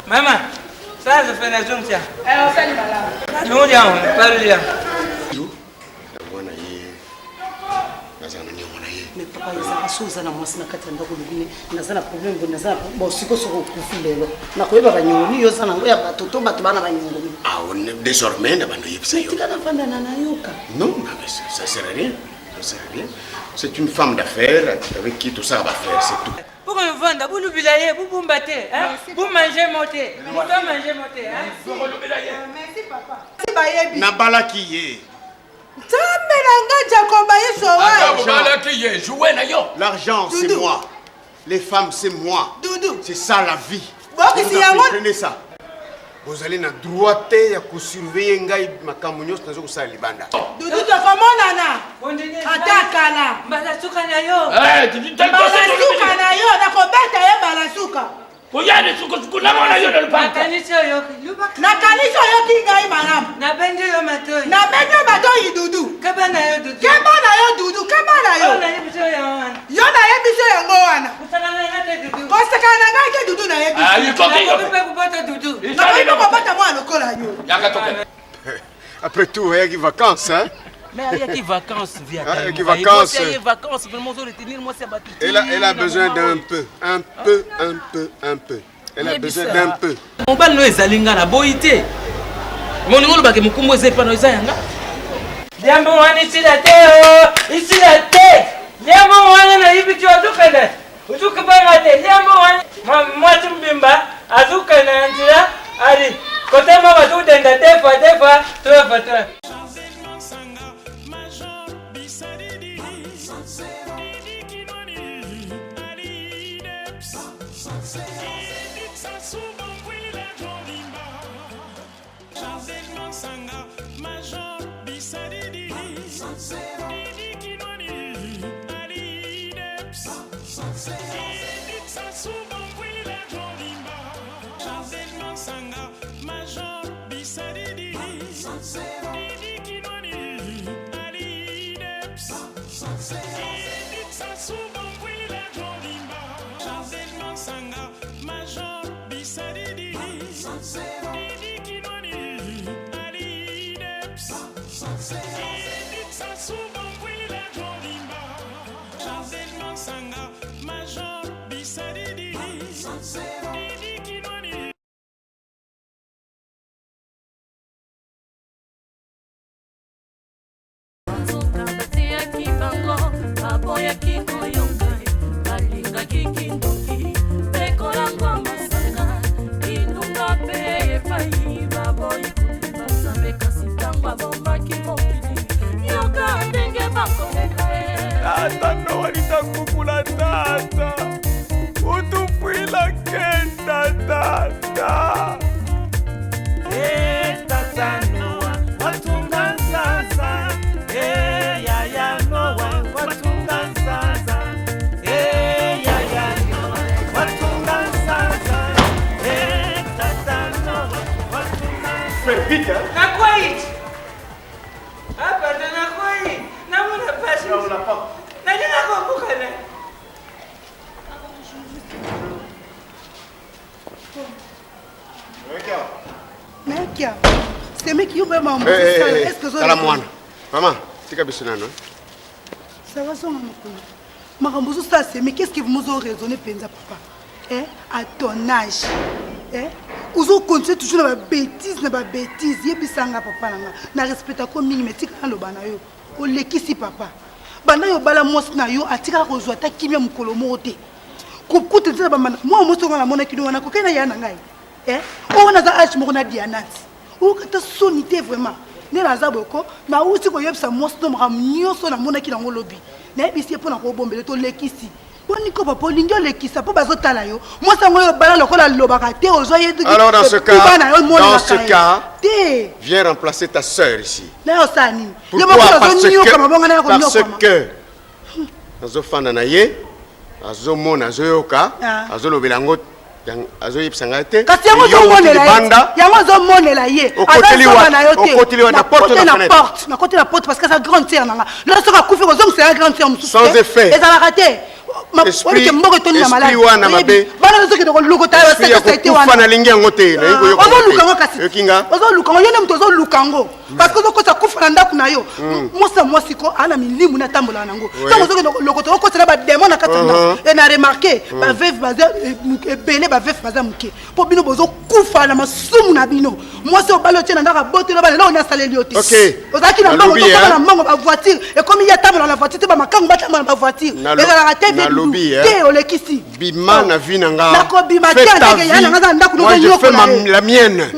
Maman, ça je fais la jonction. Alors ça n'est pas là. Nous disons, pas le dire. Mais papa, il y a des choses à la masse, il y a des problèmes, il y a des bon, si vous avez un problème, il y a des ah, désormais, non, mais ça sert à rien. Ça sert à rien. C'est une femme d'affaires avec qui tout ça va faire, c'est tout. Pour nous vendre, vous nous bilayer, vous me battez, vous mangez monter, vous mangez monter. Merci papa. Nabala qui est. L'argent, c'est moi. Les femmes, c'est moi. C'est ça la vie. Vous comprenez ça? Vous allez na droite ya surveiller ngai makamunyo nazo kusala libanda. Dudu to komona na. Atakala. Balasuka na yo. Balasuka na yo na kobeta ye balasuka. Oyane suko na mona yo le panta. Na kanisa yo kingai manam. Na bende yo matoi. Na bende matoi dudu. Kabana yo dudu. Kabana yo dudu, kabana yo. Na yebiso yo wana. Yo na yebiso yango wana. Kusakana ngate dudu. Kosakana ngate dudu na yebiso. Ah, il faut que yo pe kupata dudu. Na ko kupata mwana lokola yo. Yaka toke. Après tout, il y a des vacances, hein? Mais il y a des vacances, via. Il y a des vacances. Il y a des vacances, vraiment, on retenir moi c'est battu. Elle a besoin d'un peu. Elle a besoin d'un peu. Mon bal no ezalinga na boité. Mon ngolo ba ke mukumbo ezepano ezayanga. Jambo wani ici la terre. Jambo wani na hivi tu azukana. Uzuka banga te. Jambo wani mwatu mbimba azukana njira ali. Kotema watu denda defa tofa. C'est mec qui ouvre ma est-ce que ça la moine. Maman, tu as besoin non? Ça va son maman. Maman, ça c'est mais qu'est-ce que vous nous avez raisonné penza papa? Hein? À ton âge. Hein? Vous avez continué toujours dans la bêtise, Yebisanga papa nanga. Na respecta ko mingi metika na lobana yo. O lekisi papa. Bana yo bala mos na yo atika ko zwa ta kimia mukolo mote. Coupe de moi, moi, je suis qui nous a coqué na yanangai. On a un âge mona dianat. Ou que tu sonité vraiment. Ne la zaboko, na aussi ko yebsa mo sto mo ramnyo so na mona ki na lobby. Na bisi pour na ko bombe to lekisi. Boni ko papa lingyo lekisa po bazo tala yo. Moi ça ngoyo bala lokola lobaka te ozoye de. Alors dans ce cas, viens remplacer ta sœur ici. Pourquoi? Parce que azo fanda na ye, azo mona azo yoka, azo lobelango azo yipsanga te. Kasi yango zo monela ye. Yango zo monela ye. Okotili na porte na fenêtre. Na côté la porte parce que ça grande sœur nanga. Là ça va couper aux hommes c'est un grand sœur. Sans effet. Et ça va rater. Esprit wana mabe. Bana zo ke de lukota ya sécurité wana. Kufa na lingi yango te. Ozo lukango kasi. Ozo lukango yone mto ozo lukango. Parce que ko sa kufa na ndaku na yo. Moi siko ana milimu na tambola nango. Tango zo ke lokota ko tsela ba démon na katanga. Et na remarqué ba veuve baza belé ba veuve baza muke. Po bino bozo kufa na masumu na bino. Moi c'est au balo tena ndaka botelo ba là on a salé lioté. OK. Ozaki na bango ko na mango ba voiture et comme il y a tambola na voiture te ba makango ba tambola na voiture. Et la raté na lobby Bima na vie nanga. Fais ta vie. Moi je fais la mienne.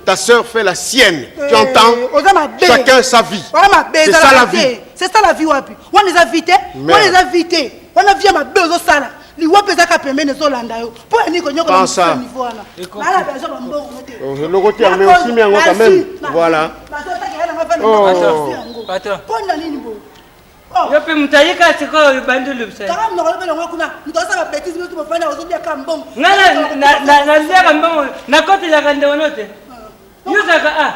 Ta soeur fait la sienne. Tu entends? Chacun sa vie. C'est ça la vie. C'est ça la vie wapi. On les a invités. On les a invités. On a vu ma besoin ça. Li wapi za ka pembe ne zolanda yo. Po ni ko nyoko na niveau là. Ala besoin ba mbongo te. Le côté mais aussi mais quand même. Voilà. Patron. Pona nini bo? Yope mutayika siko bandulu bsa. Kama mnakolobe ngo kuna mtosa ba bêtise bitu mfanya uzobia kambongo. Na zia kambongo na koti la kande onote. Yuza ka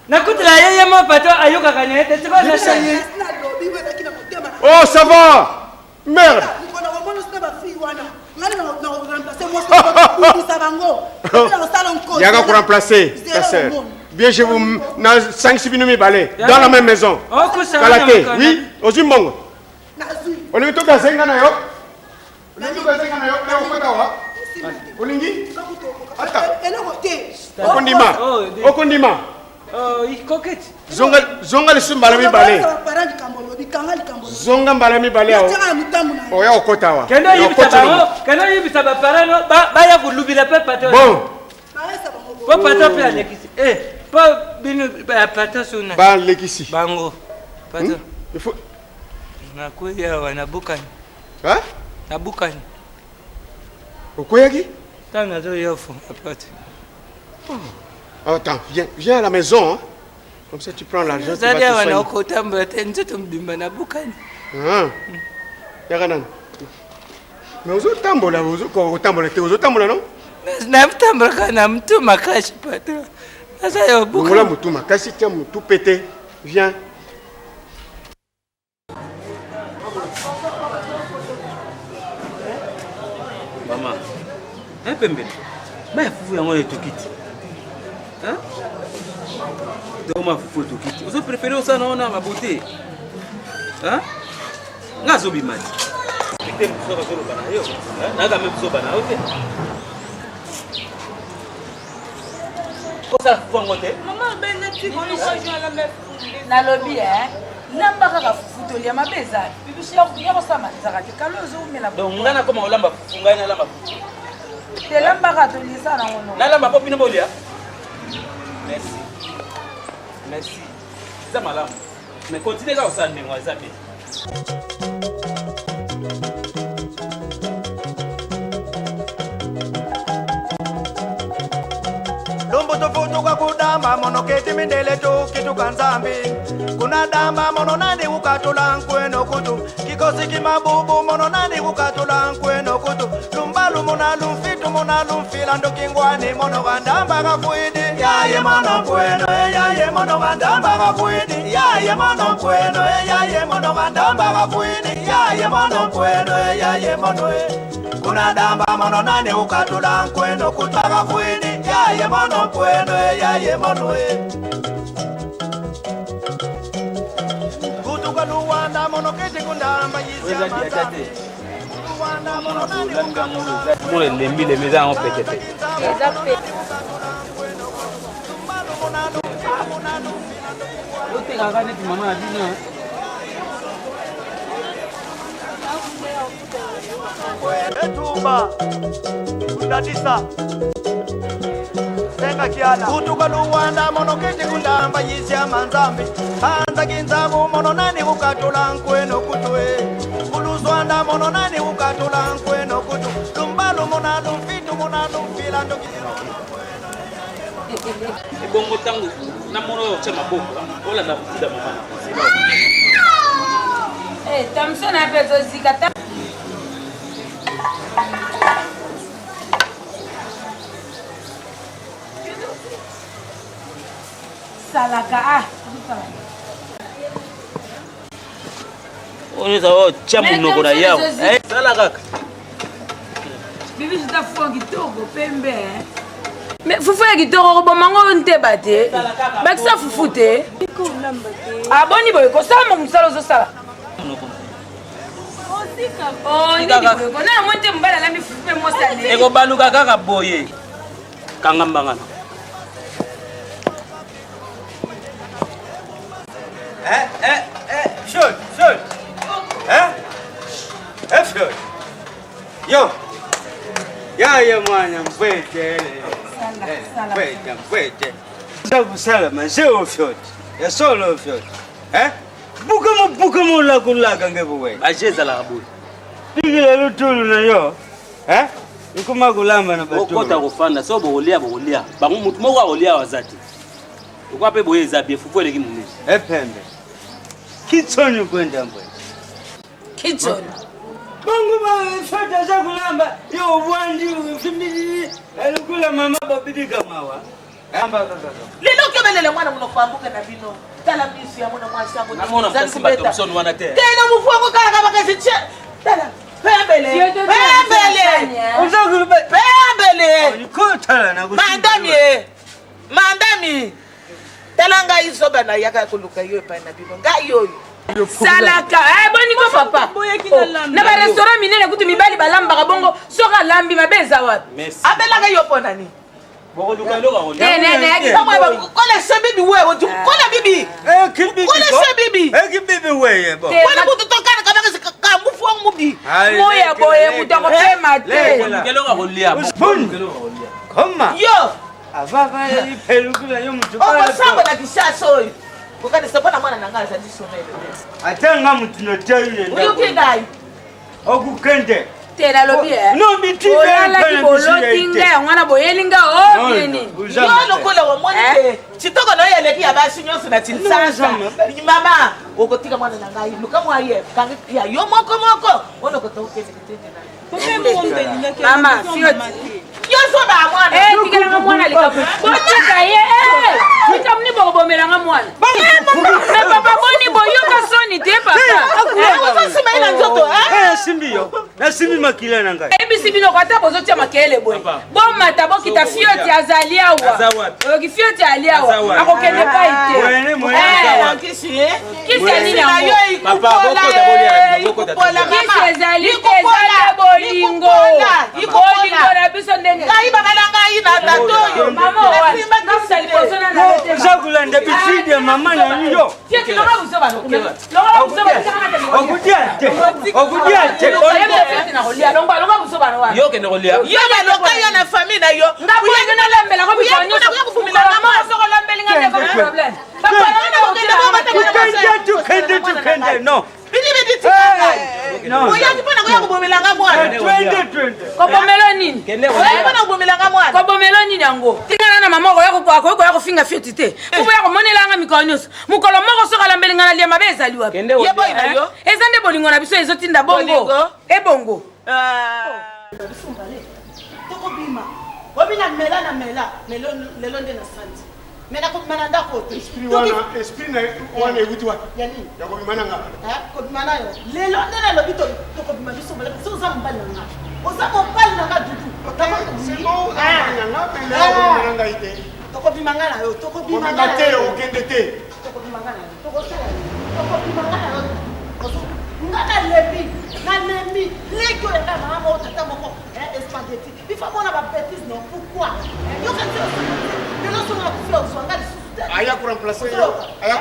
na koti la yeye mo pato ayuka kanyete siko na sayi. Oh ça va. Merde. Yaga pour remplacer ta sœur. Bien, je vous... 5-6 minutes balai dans la même maison. Kalate, oui, aux Zimbongo. On est tout à 5 ans. On est tout à 5 ans. Olingi? Attends. Okondima. Zonga le sumbalami balai. Zonga balami balai. Oya okotawa. Kendo yibisa ba parano ba ya kulubila pe pato. Bon. Po pato pe alekisi. Pas bino pato suna. Ba lekisi. Bango. Pato. Il faut na kuya wana bukani. Hein? Na bukani. Okoyaki? Tana zo yofu pato. Attends, viens à la maison. Hein? Comme ça tu prends l'argent. Ça dit wana okotamba tenzo tumdimba na bukani. Yakanan. Mais aux autres tambola, aux autres tambola, non? Na mtambola kana mtu makashi pato. Sasa yo buka. Ngola mtu makashi tia mtu pété. Viens. Maman. Pembele. Ba fufu yango etokiti. Hein? Donc ma fufu etokiti. Vous préférez ça non na ma beauté. Hein? Ngazo bimadi. Ite msoka solo bana yo. Naga msoka bana ote. Kosa fufu ngote. Maman benga tiko ni kwa jua la mefu. Na lobby namba kaka fufu to lia mabeza. Bibishi yako sama zakati kalozo umela. Donc ngana koma olamba fufu ngana lamba fufu. Te lamba ka to lia sana ngono. Na lamba popi no bolia. Merci. Merci. Ça malamu. Mais continuez comme ça ngwa zabi. Tofutu kwa kudamba mono keti mindele tu kitu kanzambi. Kuna damba mono nani ukatula nkweno kutu. Kikosi kimabubu mono nani ukatula nkweno kutu. Lumbalu mona lumfitu mona lumfila ndo kingwani mono kandamba kafuidi. Yaye mono kweno yaye mono kandamba kafuidi. Yaye mono kweno yaye mono kandamba kafuidi. Yaye mono kweno yaye mono kuna damba mono nani ukatula nkweno kutu kafuidi. Yaye mono kweno yaye mono kutuka luwanda mono kete kundamba yizya mazambi luwanda mono nani ukatula mule lembile meza en pété. Ote kaka ni mama adina. Kweno tuba kundadisa senga kiala kutuka luwanda mono kete kundamba yisya manzambi anza kinzabu mono nani ukatula nkweno kutwe kuluzwanda mono nani ukatula nkweno kutu lumbalu mona lumfitu mona lumfila ndokiziro ebongo tango na mono yocha maboko ola na kutida mama tamsona pezo zikata salaka on sawa chamu noko na yao salaka bibi zitafuwa kitoko pembe mais fufu ya kitoko bomango nteba te bakisa fufu te aboni boye kosala mosala ozosala na monte mbala la mifufu pe mosale eko baluka kaka boye kanga mbangana Shoot. Shoot. Yo. Ya mwana mpwete. Mpwete. Sakusala mazeo shot. Ya solo shot. Buka mo la kulaga ngebuwe. ajeza la boye Bigile lutulu na yo. Ikuma kulamba na batu. okota kofanda so bolia bango mutu moko akolia wazati ukwape boye zabie fufu eleki munene Epembe. Kitsonyo kwenda mbwe. kitchen Bongo ba fata za kulamba yo bwandi ufimbi alikula mama babidika mawa. Amba kaka. Lelo kebelele mwana muno kwambuka na bino. Tala bisu ya mwana mwasi yangu. namona mkasimba Thompson wana te Tena mufuango kala kama kazi che. Tala. Pembele. Nikotala na Mandami. Tala nga isoba na yaka kuluka yo pa na bino. Nga yo. salaka boni ko papa na ba restaurant minene kutu mibali balamba bongo soka lambi mabeza wapi merci Abela nga yo pona ni. bokoluka loka ko ne yaki Kole sebibi wewe tu. Kole bibi. kibibi. Kole sebibi. Kibibi wewe bo. Kole butu tokana kama ka mufuango mubi. moya boye mutako pema te keloka kolia Koma. Yo. Avava ipelukula yo mtu. Okosambo na kisasa oyo. Kokani sepona mwana nanga za disomele. Atanga mtu no tayi. Uyu kindai. Okukende. tela lobi No biti. olala ki bolotinga ya mwana boyelinga obini Yo lokola wa mwana te. Chitoko no yeleki ya basi nyoso na tinsansa. Mama, okotika mwana nanga yi. Luka mwa ye. Kangi ya yo moko. Ono kotoke kitete na. mama fioti Yo so ba mwana. tikela mwana likapo botika ye nitamni bokobomelanga mwana me papa boni boyoka soni te papa Sima ina nzoto, Simbiyo. Na simbi makila nanga. ebisi bino kwata bozotia makele boye bomata bokita fioti azali awa oyoki fioti ali awa akokende pai te kisi nini yango papa bokota bolia bokota kisi ezali te ezali bolingo bolingo na biso ndenge Ngai babala ngai na tato. mama wana ngasa liboso na nalete Zakulanda bitidi ya mama na nyo. fioti longa buso bano longa buso bano Okudia te. longa buso bano wana yo kende kolia Yo baloka yo na famille na yo. ngabuye na lambela ko biso nyonso mama soko lambeli ngande ko problem papa na Tukende. No. Bili tika. No. Oya kipona ko yakubomelanga mwana. 20. kobomelo nini Oya kipona kubomelanga mwana. kobomelo nini yango tingana na mama ko ya kofinga fioti te kubo ya komonelanga mikolo nyonso mokolo moko soka lambeli ngana lia mabe ezali wapi kende Ye boy na yo. eza nde bolingo na biso ezotinda bongo ebongo Toko bima. Wabina mela na mela. Lelo nde na santi. Mena ko mana ndako. Esprit na wana ewuti wapi? Ya nini? Ya kobimana nga. Ko bima na yo. Lelo nde na lobito toko bima biso mala. So za mbali na nga. Oza mo mbali na nga dudu. C'est bon, nga bimana nga ite. Toko bima nga na yo. Toko bima nga. Kobima te okende te. Toko bima nga na yo. Toko bima nga na yo. Nga na lebi. Na nemi. Lego ya mama mo tata moko. Spaghetti. Il faut qu'on a pas bêtise non. Pourquoi? Yo quand tu le non sur la fleur sur nga discuter. Aya ku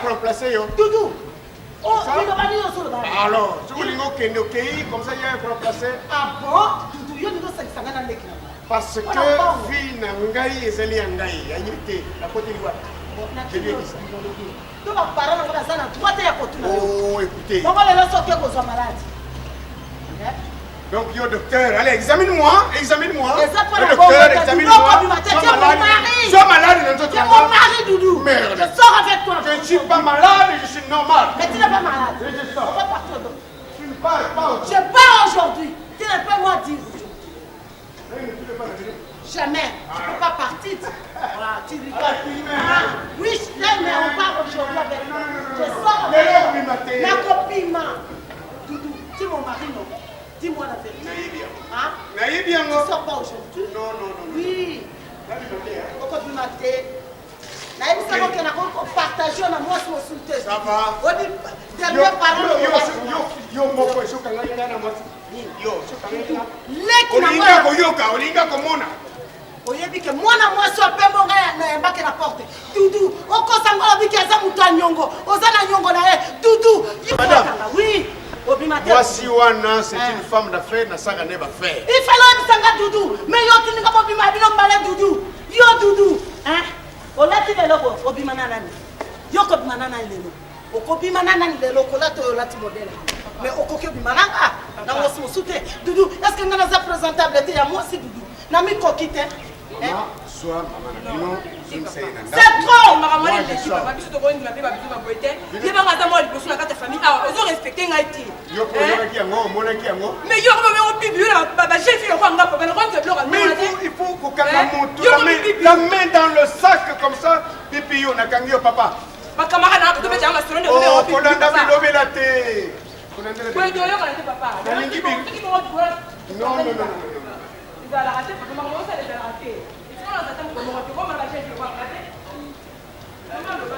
remplacer yo. Dudu. Oh, il va pas dire sur le bas. Alors, je voulais kende okei comme ça ya ku remplacer. Ah bon? Dudu Parce que vie na ngai ezali ya ngai ayite la côté liwa. Je lui ai dit ça. Oh, écoutez. Donc, yo docteur, allez, examine-moi, examine-moi. Le docteur, examine-moi. Sois malade, c'est mon mari, Doudou. Merde. Je sors avec toi. Je ne suis pas malade, je suis normal. Mais tu n'es pas malade. Je sors. On va partir donc. Tu ne parles pas aujourd'hui. Je pars aujourd'hui. Tu ne peux moi dire jamais. Tu ne peux pas partir. Voilà, tu rigoles. Oui, je t'aime, mais on part aujourd'hui avec moi. Je sors avec toi. La copine. Doudou, tu es mon mari, non? Dis-moi la vérité. Hein? Tu ne sors pas aujourd'hui? Non. Oui. Pourquoi tu m'as dit? Ça va. oyebi ke mwana mwasi opembo ngai na yembake na porte Doudou okosanga obi ke aza mutu anyongo oza na nyongo na ye Doudou oui obimate voici wana c'est une femme d'affaires na sanga ne ba faire il fallait bisanga Doudou mais yo tininga bobima bino mbala Doudou yo Doudou hein olati lelo ko obimana nani yo ko bimana nani lelo okobimana nani lelo ko lato olati modèle mais okoke bimananga na mwasi musute Doudou est-ce que ngana za présentable te ya mwasi Doudou na mi kokite soit maman c'est trop maman les gens va biso to ko ndima pe ba biso ba boete ye ba ngata mo liboso na kata famille ah ozo respecter ngai ti yo ko monaki yango mais yo ko me bibi la ba chef yo ko ngapa ba ko bloc mais il faut ko kanga moto la main dans le sac comme ça pipi yo na kangi yo papa ba kamara na to be janga solo ne oh ko landa bi lobe la te ko landa la ko yo ko la papa non il va la rater parce que maman ça les a raté et sinon on attend comment on va la chef va rater maman le va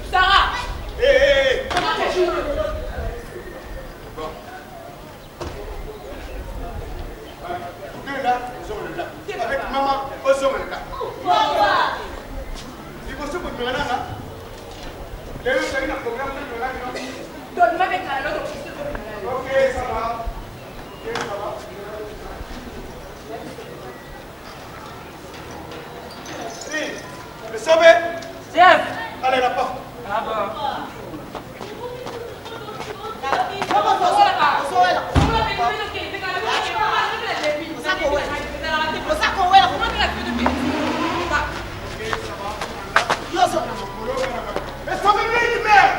Sarah eh bon deux là avec maman au sommet là il faut se mettre là là le c'est un programme là donne-moi avec la l'autre ok ça va. Le sauver. Chef. Allez, la porte. Ah bon. Mais sauvez-le, du merde.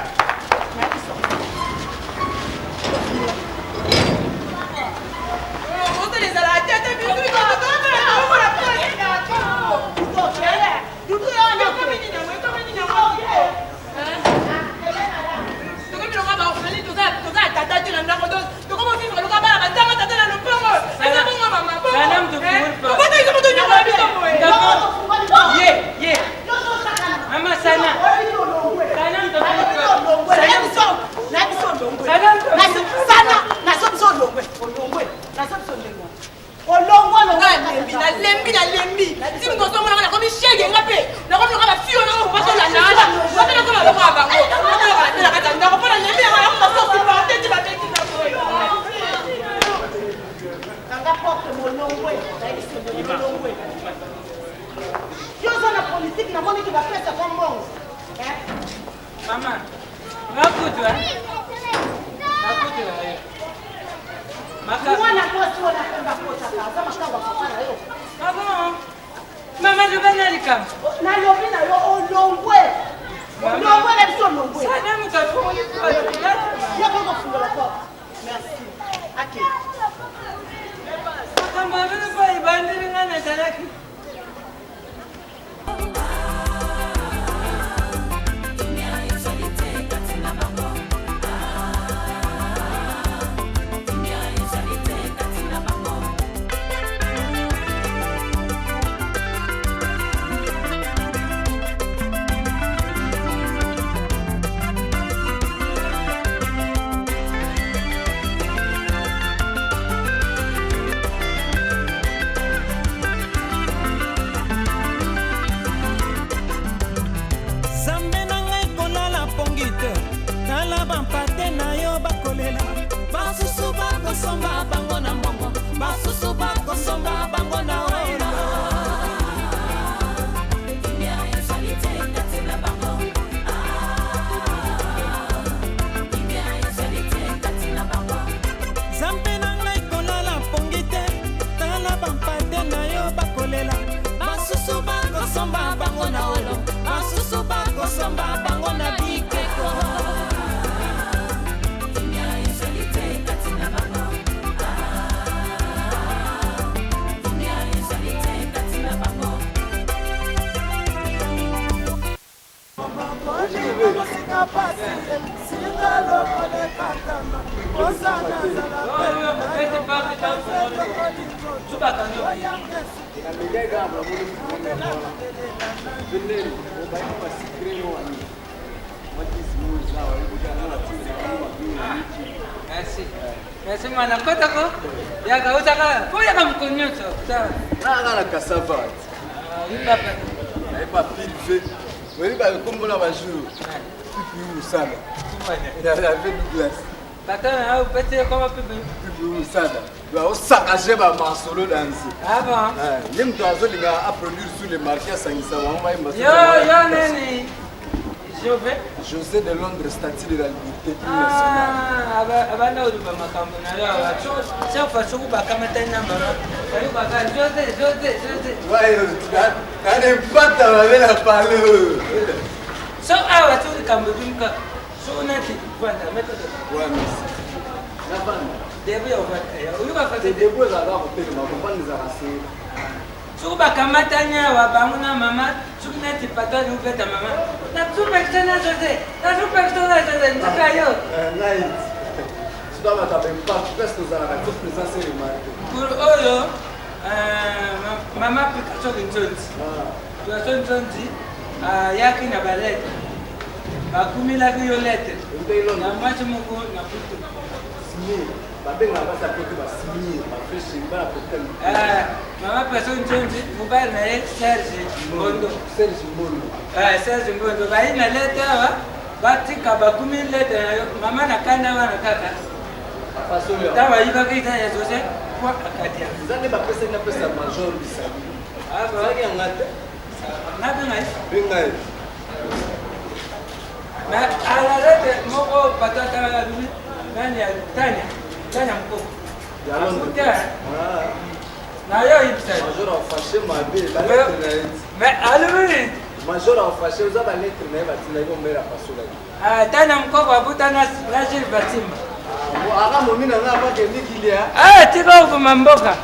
Merci mana kota ko. Ya ka utaka. Ko ya kam kunyo so. Na cassava. Imba pa. Ai pa pilve. Weli ba kombo na bajuru. Pipi sana. Ya avec Douglas. Batana au pete ko ma pipi. Pipi sana. Ba o sakaje ba masolo danse. Ah bon. Les mtu azolinga a produire sur les marchés sangisa wa mwa imba. Yo nani. José de Londres, statut de la liberté nationale. Abana uri ba makambo na leo. Sio fashuku ba kama tena mama. Bali ba ka José. Ouais, kane mpata ba bela palo. So awa tu kambo dimka. So na ti kwanda metodo. Ouais, merci. La bande. Debo yo ba. Uri ba fate debo za ba ko pele ma kompani za rase. Suba kamatanya wa banguna mama, sukuna tipata ni ubeta mama. Na super external José. Na super external José ntaka yo. Nice. Suba mata be pa parce que za la présence est remarquée. Pour oyo mama application kintonzi. Tu as tonzi yaki na balete. Bakumila ki yo lettre. Na macho moko na putu. Signé. Babenga basa côté ba signé, ba fresh ba potel. Mama personne tonzi, mobile na Serge Mbondo. Serge Mbondo. Serge Mbondo. Ba ina lettre wa batika bakumi lettre na yo. Mama na kanda wana kaka. Façon yo. Tawa yiba ki ta ya José. Kwa akadia. Zane ba pesa na pesa major bisani. Ba ki ngata. Na bengai. Bengai. Na ala lettre moko patata la bibi. Nani ya Tanya mko. Ya Londres. Na yo ibsa. Major a fâché ma belle, la lettre na it. Mais alumini. Major a fâché uza ba lettre na ba tina yo mera pasola. Tanya mko kwa buta na Rachel Batima. Aga momina na ba ke nikilia. Tika uko mamboka.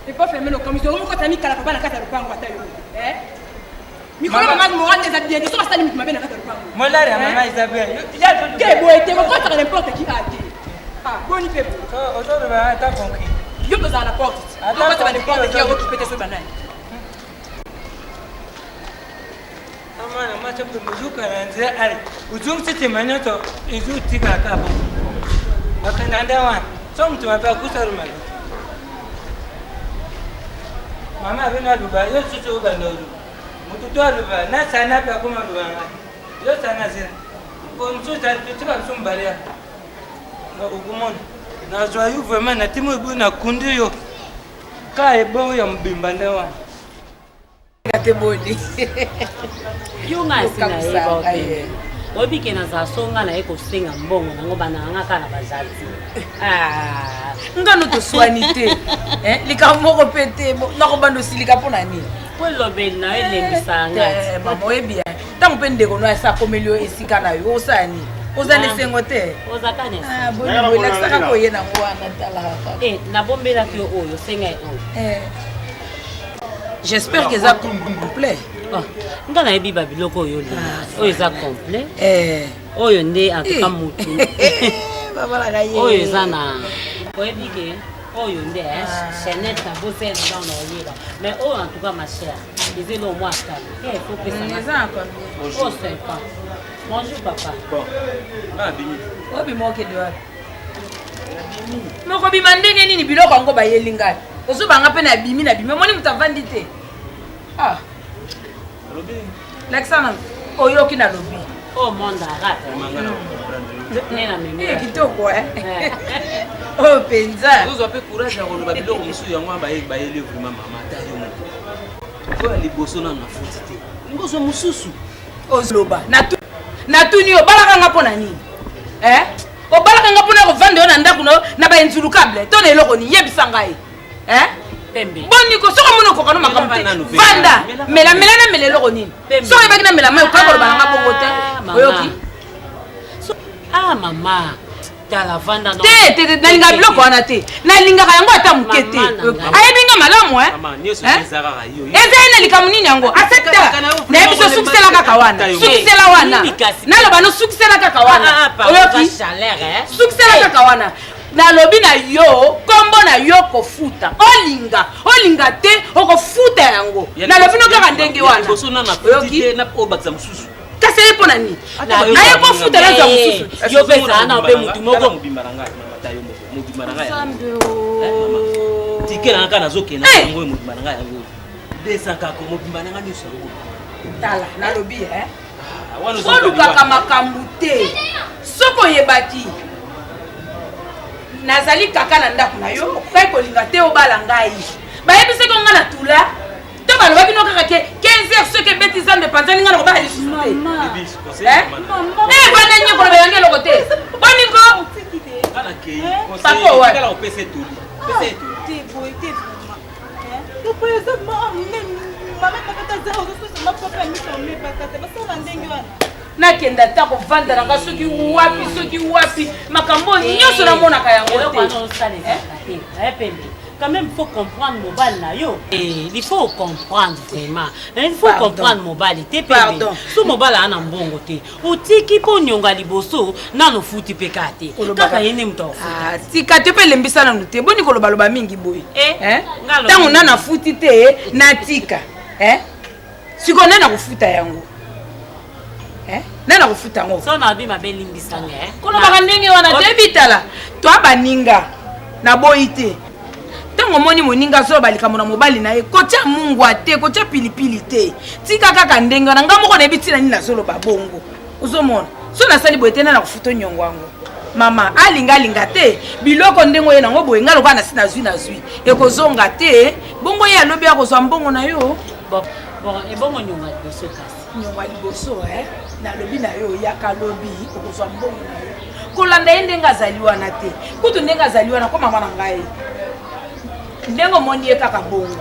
Il faut fermer nos commissions. Vous avez mis Kalapapa dans la carte de Lupango. Mikono mama mo ande za bien. Soka stali mtumabena na carte de Lupango. Molari mama Isabelle. Ya tout. Ke boete ko contre n'importe qui a dit. Ah, boni pe. Aujourd'hui va être compris. Yo dans la porte. Attends, ça va n'importe qui a occupé tes banane. Amana macho kumbuka ranze ali. Ujung siti manyoto izu tika kabo. Akananda wan. So mtu mapa kusaruma. Mama bina duba yo susu uba ndodu. Mtu duba na sana pa kuma duba. Yo sana zina. Ko mtu tika msumbalia. Na ugumon. Na joyu vraiment na timu ibu na kundi yo. Ka ebo ya mbimba ndewa. Kate bodi. Yo ngasi na ebo. Obi kena za songa na eko singa mbongo nango bana ngaka na bazazi. Ngano to swanite. Likamoko pete nako bando silika pona ni. Kwelo bena elembisa ngati. Mama ebia. Tango pende kono asa komelio esika na yo osani. Ozane sengote. Ozakane. Boni boni saka ko yena ngwana tala hapa. Na bombela ki oyo senga oyo. J'espère que ça complet. nga nayebi babiloko oyo oyo eza complet oyo nde atuka mutu oyo eza na oyebi ke oyo nde chaînette na bosel dans oyeba mais oyo en tout cas ma chère eza lo moi akala il faut pesa oh sympa bonjour papa bon bimi obi mokende wapi moko bima ndenge nini biloko yango bayeli ngai ozobanga mpe na bimi omoni moto avandi te Alexandre, oyoki na lobi. Oh monde arabe. Nena mimi. Kitoko Oh penza. Vous avez courage à relever biloko musu yango ba yeli vraiment mama tayo mo. Ko liboso na futite. Ngozo mususu. Ozloba. Na tuni obalaka nga pona nini? Obalaka nga pona ko vande na ndako na ba enzulukable. To na eloko ni yebisa ngai. Pembe. Boni ko soko mono ko kana makambo te. Vanda. Mela na melelo nini? So ebaki na mela mai ko ko banga bongo te. Oyoki. Mama. Tala vanda no. Te na linga biloko wana te. Na linga yango ata mukete. Ayebinga malamu Mama, nyeso ezaka yo. Eza likamu nini yango? Aseta. Na ebiso sukisela kaka wana. Sukisela wana. Na loba no sukisela kaka wana. Oyoki. Sukisela kaka wana. Na lobi na yo kombo na yo kofuta olinga te okofuta yango na lobi no kaka ndenge wana oyoki na obakza mususu kasi epo na ni na ye kofuta na za mususu yo pesa na pe mutu moko mobimbaranga mata yo mobimbaranga mama tikela naka nazokena yango mobimbaranga yango desaka ko mobimbaranga ni solo tala na lobi oluka makambu te soko yebaki nazali kaka na ndako na yo kai kolinga te obala ngai bayebise ko nga na tula to balobaki no kaka ke 15 heures soki ebeti zande panzani nga na kobala lisusu te bana nyeko na bayange eloko te boniko pako wa nakenda ta kovanda nanga soki wapi makambo nyonso namonaka yango te. Quand même, il faut comprendre mon bal là, yo. Il faut comprendre vraiment. Il faut comprendre mon bal. Pardon. Sous mon bal là, on a un bon côté. Ou tiki po nyonga liboso, na no futi pekate. Kaka yene mto. Tika te pe lembisa na nute. Boni ko loba mingi boy. Tango na futi te na tika. Siko na kufuta yango. Nana kufuta ngo. So na bi mabeli mbisanga Kono baka ndenge wana debitala. To abaninga na boite. Tango moni moninga so balika mona mobali na ye kocha mungu ate kocha pilipili te. Tika kaka ndenge wana ngamoko na bitina ni na solo babongo. Uzomona. So na sali boite na kufuta nyongo wango. Mama alinga te biloko ndengo ye nango boye ngalo kana sina zwi ekozonga te bongo ye alobi akozwa mbongo na yo. Bon e bongo nyonga liboso kasi. Nyonga liboso na lobi na yo yaka lobi okozwa mbongo na yo kolanda ye ndenge azaliwa na te kutu ndenge azaliwa na kwa mama na ngai ndengo moni ye kaka bongo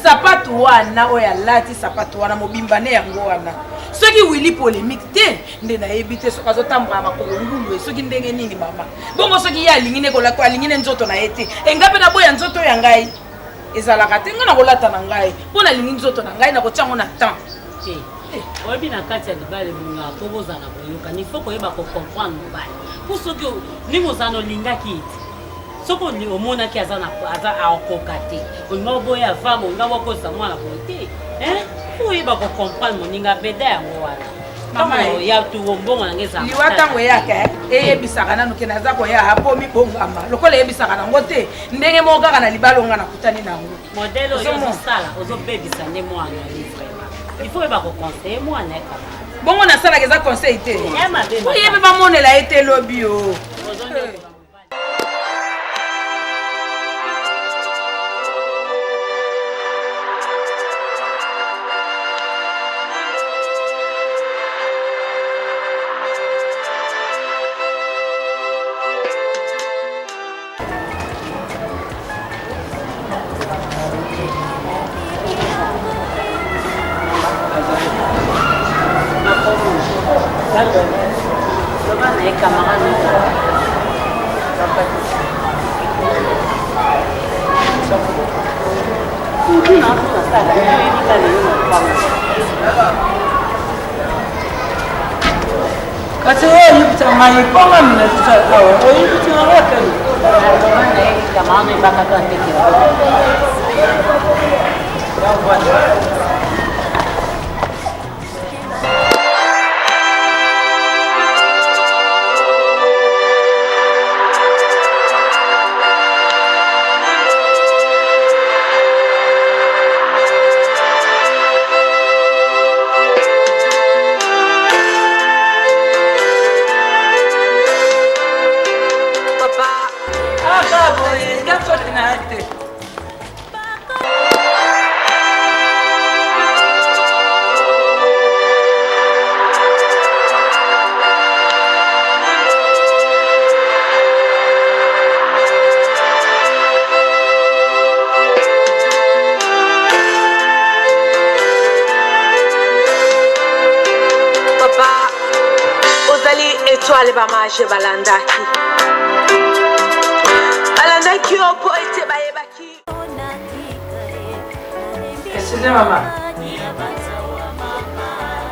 sapatu wana oyo alati sapatu wana mobimba ne yango wana soki wili polémique te nde nayebi te soki azotambola makolo ngulu soki ndenge nini mama bongo soki ye alingi ne kolata alingi ne nzoto na ye te enga mpe naboya nzoto ya ngai ezalaka te nga na kolata na ngai mpo nalingi nzoto na ngai na kotiango na temps oyebi na kati ya libale munga po bozala boyokani il faut koyeba kocomprendre mobali po soki ndenge ozala olingaki ete soki omonaki aza akoka te olinga oboya femme olinga bokosa mwana boye te po oyeba kocomprendre moninga beda yango wana ya tuwombongo nange ezala liwa ntango eyaka eyebisaka nanu ke naza koya apo mibongama lokola eyebisaka nango te ndenge moko kaka na libale onga nakutani nango modele oyo ozosala ozobebisa nde mwana livre il faut pas conseiller moi nek bongo na sala ke za conseil te oyebe ba monela ete lobi o Kasi wewe yipita mai ponga mnazisa sawa. Wewe yipita waka. Kama ni baka tu antiki. Étoile bamaje balandaki opo ete bayebaki. Excusez maman.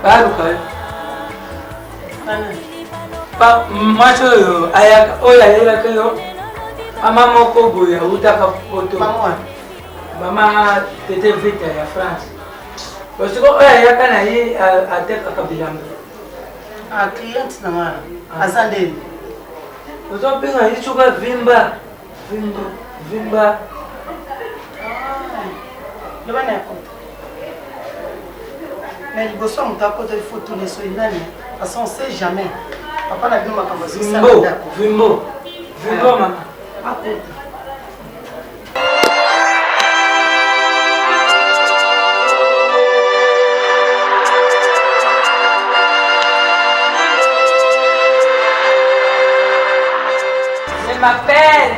Baruka. Pa macho yo aya oya yela kayo. Mama moko boya utaka poto. Mama tete vita ya France. Parce que oya yakana yi ateka kabilambo. Ah, client na mara. Azandeni. Uzo pinga ichuka vimba. Vimba. Le bana yako. Mais le bosso on t'a côté photo les soindani. Parce qu'on sait jamais. Papa n'a bien makambo ça. Vimbo maman. Je m'appelle.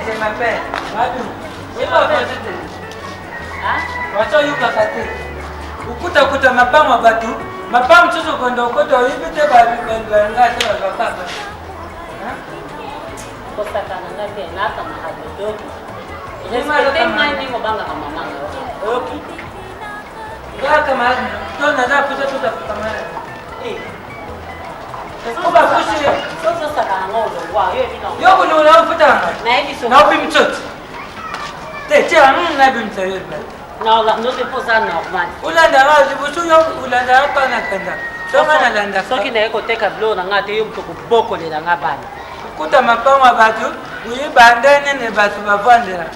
Wacho yuka kate. Ukuta mapama batu. Mapama mchuzo kondo koto yibite ngate wakapaka. Kosa kana ngate naka mahadodo. Respecte mani ngobanga kama mama. Okay. Ngaka kama tona za puta kama. Kuba kushi. Sasa saka ngodo wa yebi no. Yoko no na puta. Na hivi so. Na ubi mchoto. Tete na bi mtsayo. Non, non c'est pas ça normal. Ulanda razi busu yo ulanda hapa na kanda. Songa na landa. Soki na eko teka blo na ngate yo mtoko boko le na ngabana. Kuta mapama batu, uyi bandane ne batu bavandera.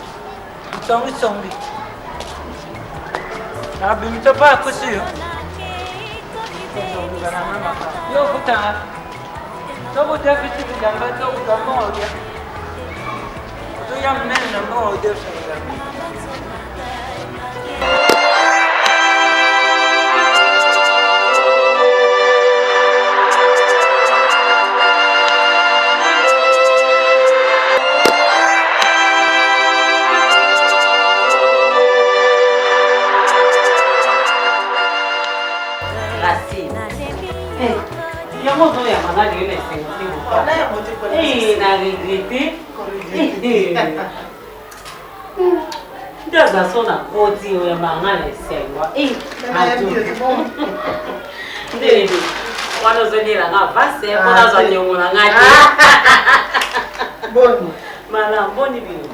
Songi. Na bi mtopa kusi yo. Yo kuta. Tobo defisi bijamba to kama odia. To ya men na mo odia songa. Moto ya manali ile na regrete. Ndaza sona koti ya manali sengwa. Ndele. Wano zonela ngavase kona zonyomola ngati. Boni. Mala boni bino.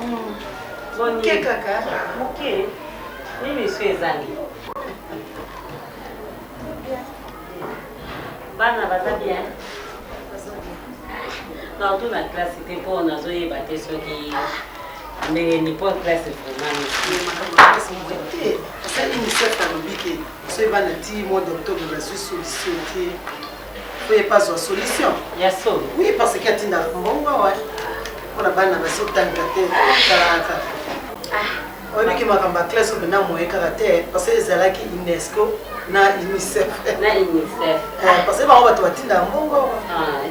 Boni. Ke kaka. Okay. Mimi siwezani. Bana baza bien. Non, toute la classe était pour on a zoé batté ceux qui mais ni pas classe pour moi. C'est une certaine bique. C'est bana ti mois d'octobre la solution qui faut pas une solution. Ya so. Oui parce qu'il y a tinda mbongo ouais. Ona bana ba sotanga te karaka. Oyebi ki makamba classe ko na moye karate parce que ezalaki UNESCO na UNICEF. Na UNICEF. Parce que ba bato batinda mbongo.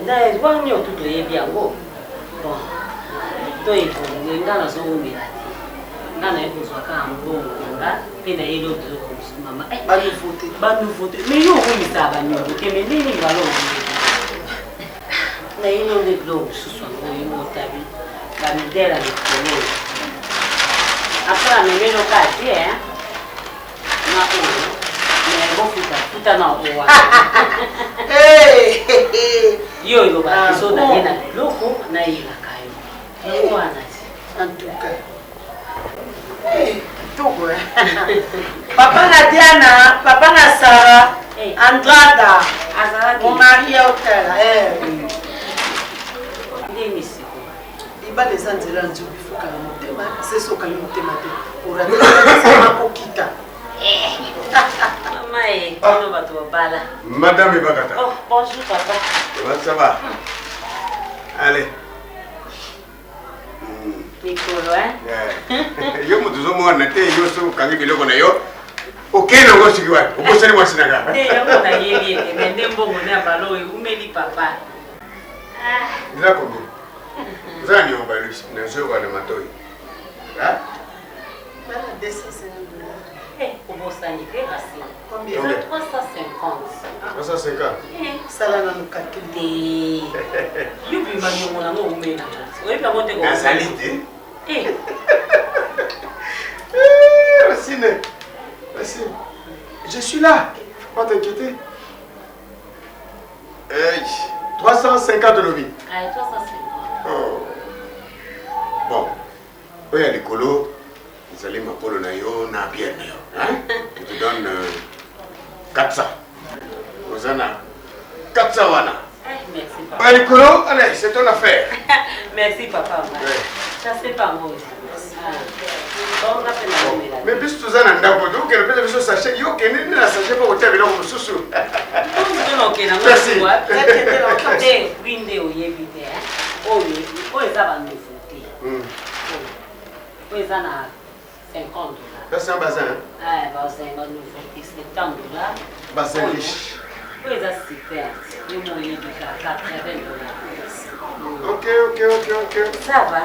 Na ezwangi otuto yebi yango. Bon. Toi ngana zo umela. Ngana ekozwa ka mbongo nga pe na yelo do mama. Ba nouveauté. Mais yo komisa ba nouveauté mais nini ngalo. Na yelo de globe suso ngo motabi. Ba midela le kono. Après, on met le quartier, hein? Mais bon, putain, non, yo eloba biso na ye na biloko na yelaka yo yango wana ti en tout cas toko papa na Diana papa na Sarah Andrada mon mari otala ndeni siko iba les anzela nzubi fuka na motema c'est ce que le motema te ora kokita Maman, comment va toi, Bala? Madame Ibakata. Oh, bonjour, papa. Ça va? Allez. Nicolo, hein? Yo mutuzo mwana te yo so kangi biloko na yo. Okena ngo sikiwa. Ubosani mwasinaga. Te yo na yeli ete ndembo ngone abalo umeli papa. Nza kobi. Nza ni omba na so kwa na matoi. Ha? Bala 250 $. Comment ça n'y fait assez? Combien? 350. 350. Sala na nukakili. Yubi manyo na mo umena. Oyi pa mote ko. Azalite. Racine. Racine. Je suis là. Faut pas t'inquiéter. 350 lobby. Ah, 350. Oh. Bon. Oui, à l'écolo. Vous allez m'appeler na yo na bien na yo. Hein? Je te donne 400. Vous en avez 400 wana. Merci papa. L'écolo, allez, c'est ton affaire. Merci papa. Ça c'est pas moi. Mais bis tu zana ndako donc elle peut faire sachet yo kene na sachet pour hotel biloko mususu. Non ok na moi tu vois. Peut-être winde o yebite. O eza ba nouveauté. O eza na 50 $. C'est un bazin. Ah, bah c'est une nouveauté, c'est $70. Bazin riche. Oui, ça super. Le moyen de $80. Ok. Ça va.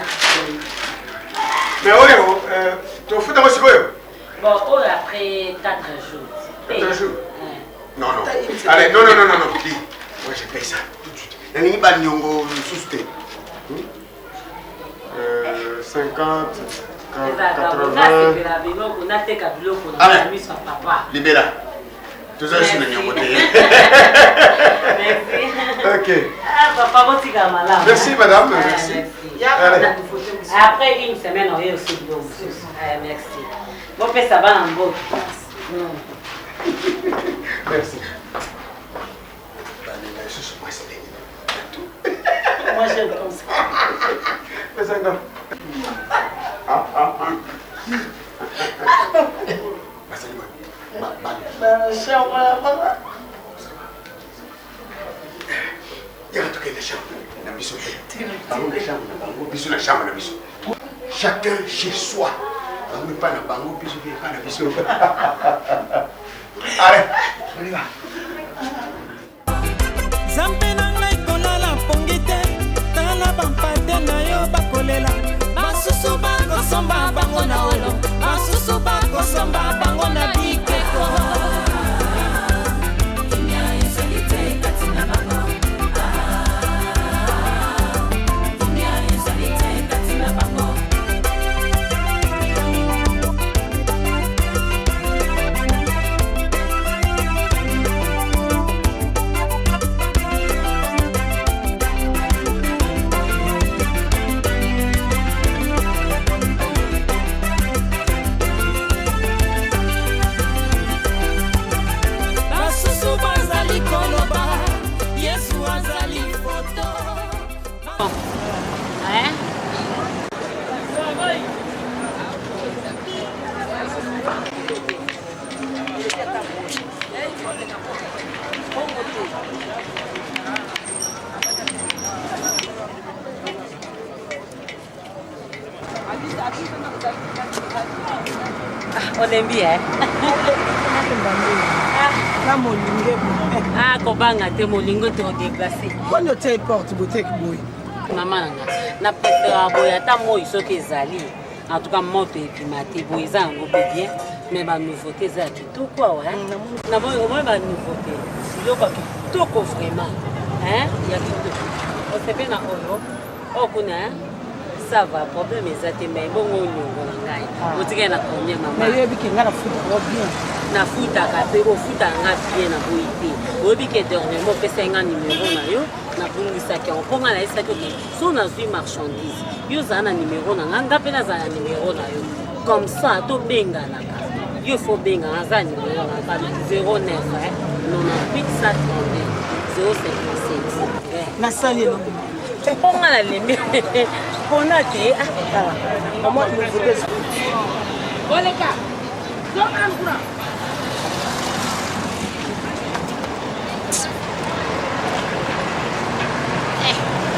Mais oui, tu fous dans mon sikoyo. Bon, après 4 jours. 4 jours. Non. Allez, non. Dis. Moi je paye ça tout de suite. Nani ba nyongo susté. 50 80. Libéra. Tout ça, je suis venu au côté. Merci. Ok. Ah, papa, vous êtes malade. Merci, madame. Merci. Après une semaine, on est aussi de l'eau. Merci. Mon père, ça va en beau. Merci. Moi, j'aime comme ça. Mais ça va. Chacun chez soi. Allez, on y va. Basusu bango somba bango na olo, basusu bango somba bango na bikeko. Dunia ezalite katina bango. Dunia ezalite katina bango. On aime bien. Ah, kobanga te molingo te déplacer. Quand tu porte boutique boy. Maman na préfère boya ta moi soki ezali. En tout cas moto epimate boy za ngo bien mais ba nouveauté za kitoko ouais. Na moi ba nouveauté. Siloko kitoko vraiment. Hein? Il y a kitoko. On se fait na oyo. Oh kuna ça va problème ezate mais bongo nyongo na ngai. Otika na combien maman? Mais yebi kinga na foot bien. nafutaka mpe ofutaka nga bien na boyi te oyebi ke dernièrement opesa nga numéro na yo nabungisaki yango mpo nga nayesaki oke so nazwi marchandise yo ozala na numéro na nga mpe nazala na numéro na yo comme ça tobenganaka yo fo bengana aza numéro na nga 09 98 132 057 nasali elongo mpo nga nalembi mpona te oleka zokangura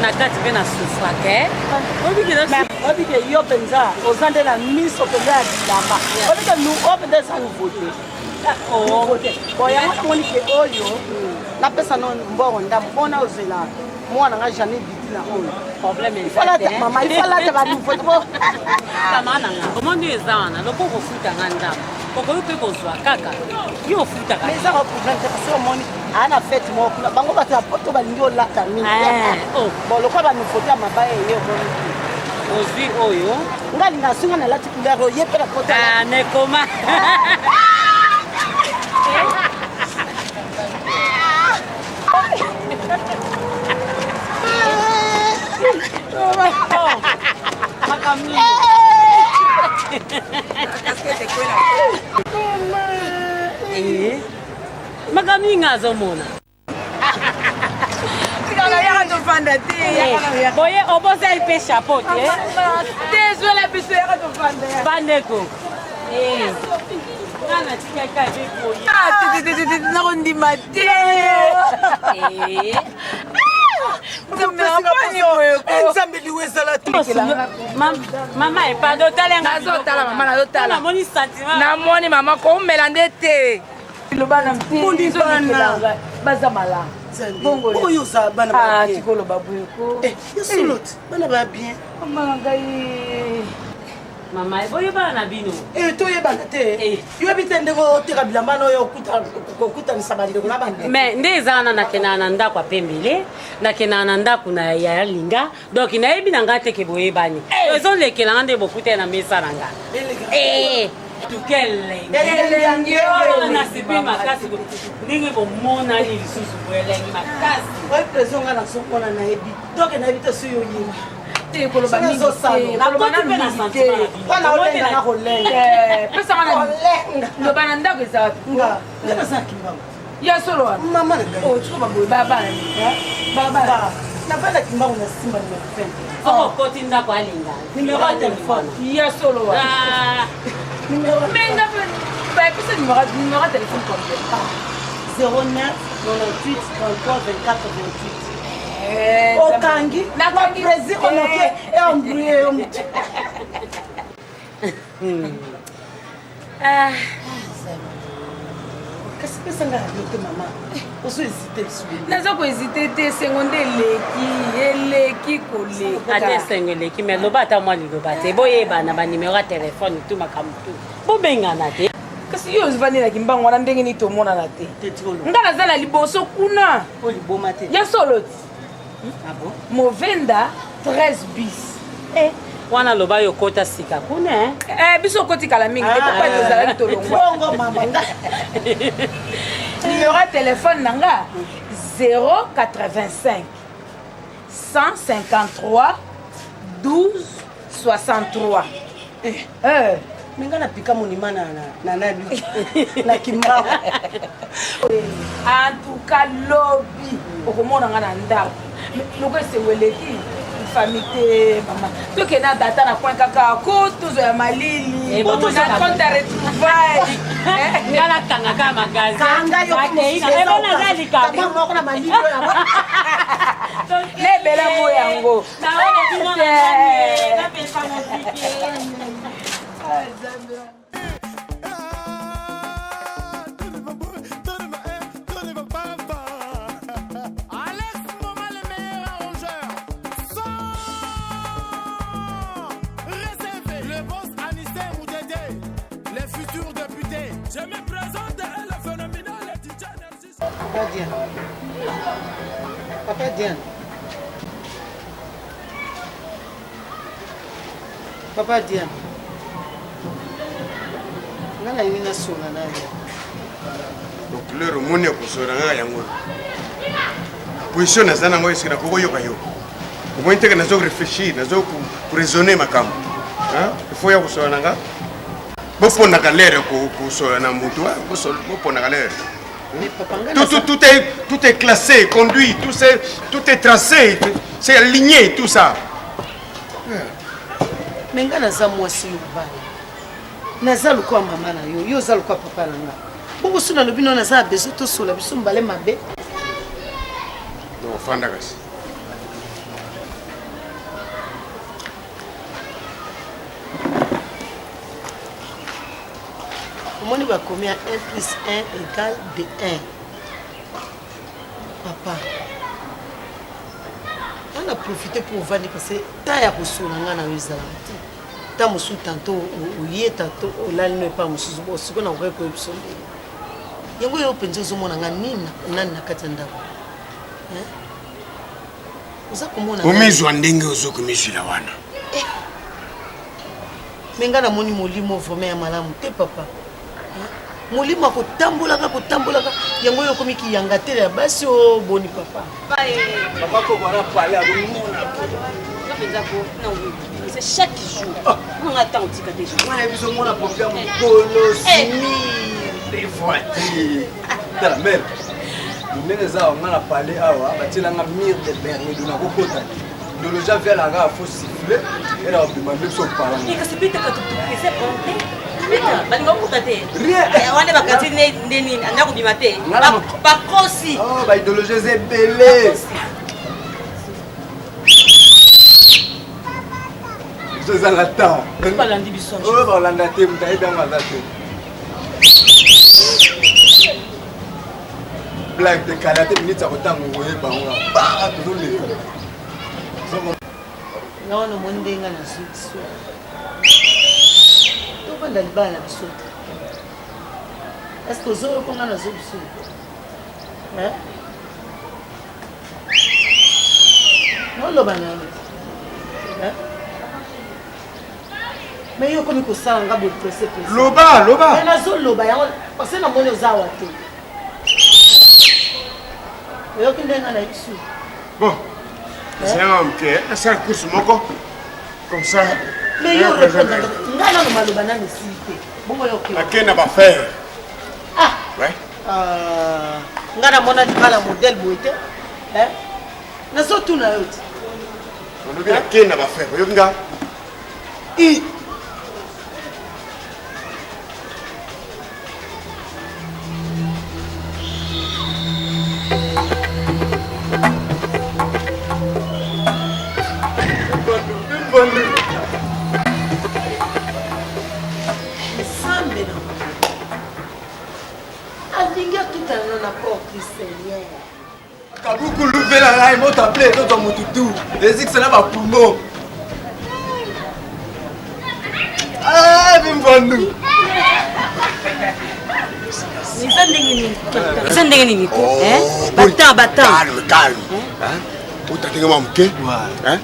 na kati mpe na sufrake obike yo mpenza oza nde na miso mpenza ya bilamba obike o mpenza eza nouveau te yango namoni ke oyo napesa no mbongo ndambo mpona ozela mwana nga jamais biti na oyo mama ifalata banouveau te tamananga omondi eza wana loko kofutanga ndambo okoki mpe kozwa kaka yo ofutaka eza baproblème te parce omoni aa na fete moko kuna bango bato ya poto balingi olata mingi bon lokwa banouveau te ya mabaya eye omoni ozwi oyo nga linga singa nalati couleur oyo ye mpe na poto nekoma makamini azomona yaka tofanda te boye obosali mpe chapeau te tezwela biso yaka tofanda bandeko ngana tikaka ebekoye nakondima te nzambeliwe ezala mama epado otalenga nazotala mama nazotala namoni sentiment namoni mama koumela nde te lobana bana baza malamu oyo oza bana babien tikoloba bweko yosolo te bana babien omana ngai mama boyebana na bino toyebana te yoyebi te ndenge oteka bilamba na oyo okutanisa balileko na bande mais nde eza wana nakendaka na ndako apembele nakendaka na ndako ya linga donc nayebi na ngai teke boyebani ezolekelanga nde bokutana na mesa na ngai tukelengi nasipi makasi ndenge bomonani lisusu boelengi makasi oyi preso nga nazomona nayebi donc nayebi te soki oyembi koloba mingi loba na ndako eza ya solo wana nabana kimbango na simba soko okoti ndako alinga numero ya telefone ya solo wana menga bayepesa numero ya telefone combien 09 98 33 24 28 okangi nakopresi onoke eambrouye yo mutu kasi pesanga radio te mama ozo hésite lisusu naza kohésite te esengo nde eleki koleka ate esengo eleki mais loba ata mwa liloba te boyebana banimero ya telefone tu makambo tu bobengana te kasi yo ozvanelaki mbango wana ndenge nini tomonana te nga naza na liboso kuna oliboma te ya solo ti movenda 13 bis wana loba yo kota sika kuna biso okoti kala mingi te papa tozalaki tolongwa numéro ya telefone na nga 085 153 12 63 minga napika monima na nani na kimbango en tout cas lobi okomona nga na ndako loko esengo eleki famille te mama tokende na data na coin kaka ko tozwa ya malili na compte ya retrouvaille nga nakangaka magasinmoko na malili lebela mo yango Je me présente le phénoménal DJ Narcisse. Papa Diane. Papa Diane. Papa Diane. Nga na yini na songa na yo. Couleur moni ko soranga yango. Position na zana ngoyi sikina ko yoka yo. Ko mo inteke na zo réfléchir, na zo ko raisonner makam. Hein? Il faut ya ko soranga. Bo pona galère ko sorana mutu, bo pona galère. Tout est classé, conduit, tout est tracé, c'est aligné, tout ça. Mais nga naza mwasi yobala. Naza lokwa mama na yo, yo za lokwa papa na nga. Bongo suna lobi no naza beso to sola biso mbale mabe. Non, fanda kasi. Omoni ba combien 1 plus 1 égale de 1. Papa. On a profité pour vendre parce que ta ya kosola nga na wizala. Ta musu tanto oye tanto olali no pa musu bo siko na ko ko episode. Yango yo penzo zo mona nga nina nani nakati ndako. Uza kumona. Umizwa ndenge ozokumishila wana. Menga na moni molimo vome ya malamu te papa. Molimo kotambolaka yango yo komiki yanga te ya basi o boni papa. Papa ko bara parler à nous. C'est chaque jour. On attend petit côté. Moi j'ai besoin mon problème colosimi des voitures. Ta mère. Nous les a on a parlé awa batilanga mire de berger de na kokota. De le ja vers la gare faut siffler et là on demande son parent. Et que c'est peut-être que tu sais bonté. Balingo kutate. Rien. Wane bakati neni anda kubimate. Bakosi. Oh ba idéologie c'est belé. Je suis en attente. Pas l'andibison. Oh ba landate mutaye dans ma date. Blague de kalaté minute à kotango ngoye bango. Ba tout le monde. Non no monde nga na sitso. To banda libana biso. Est-ce que zo ko nga na zo biso? Hein? Non lo bana. Hein? Mais yo komi ko sala nga bo presse. Loba. Mais na zo loba yango parce que na moni ozawa te. Yo kindenga na biso. Bon. C'est un petit, c'est un course moko. Comme ça. Mais yo répondre. Nga na maloba na misite. Bongo yo ke. Akena ba faire. Ah. Ouais. Nga na mona libala modèle boite. Hein? Na so tuna yo. On doit akena ba faire. Yo nga. Kabuku louver la raille, moi t'appelé, toi ton moutoutou. Les X là ma poumon. Ah, bimbandu. C'est ndenge Calme. Hein? Où t'as dit que hein?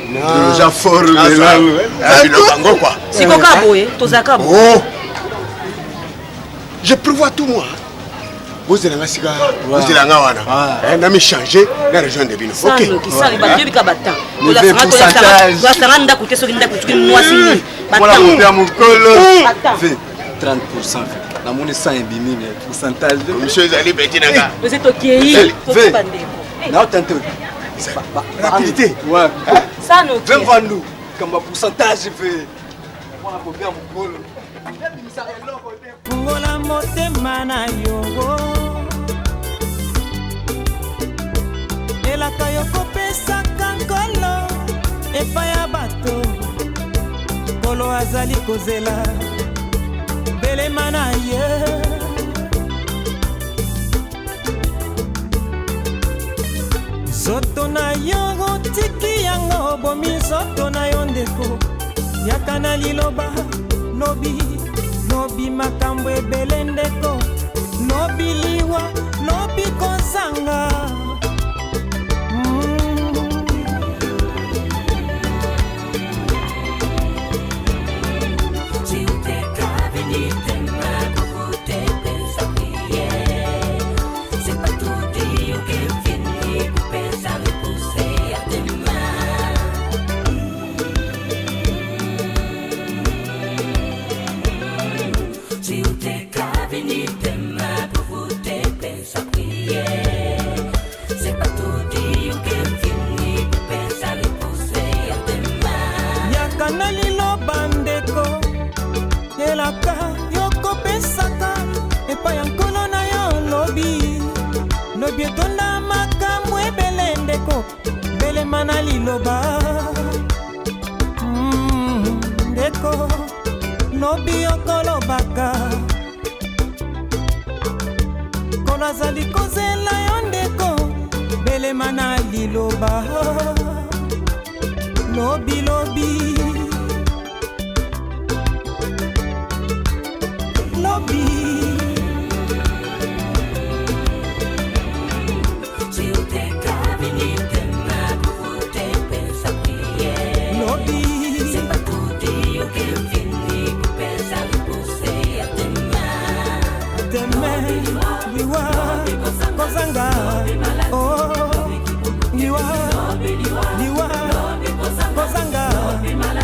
Non, j'ai fort le langue. Quoi. Si coca boye, tozaka bo. Oh. Je prévois tout moi. Vous êtes là, wana. Na me changer la région de Bino. OK. Qui ça les battu bika batan. Le pourcentage. La saranda kote so kinda kutuki mwasi. Voilà mon père mon colo. Fait 30%. Na moni 100 bimine pourcentage de monsieur Zali Betinanga. Vous êtes OK. Non, tantôt. Rapidité. Ouais. Ça nous. Même vendu. Comme pourcentage fait. Voilà mon père mon colo. Fungola motema na yo elaka yo kopesaka nkolo epai ya bato nkolo azali kozela belema na ye nzoto na yo otiki yango obomi nzoto na yo ndeko yaka na liloba lobi makambo ebele ndeko lobi liwa lobi kozanga Si usted cabe ni tema, usted pensa bien. yaka na liloba ndeko lobi okolobaka kono azali kozela yo ndeko belema na liloba lobi lobi lobi Kozanga, oh, liwa, kozanga,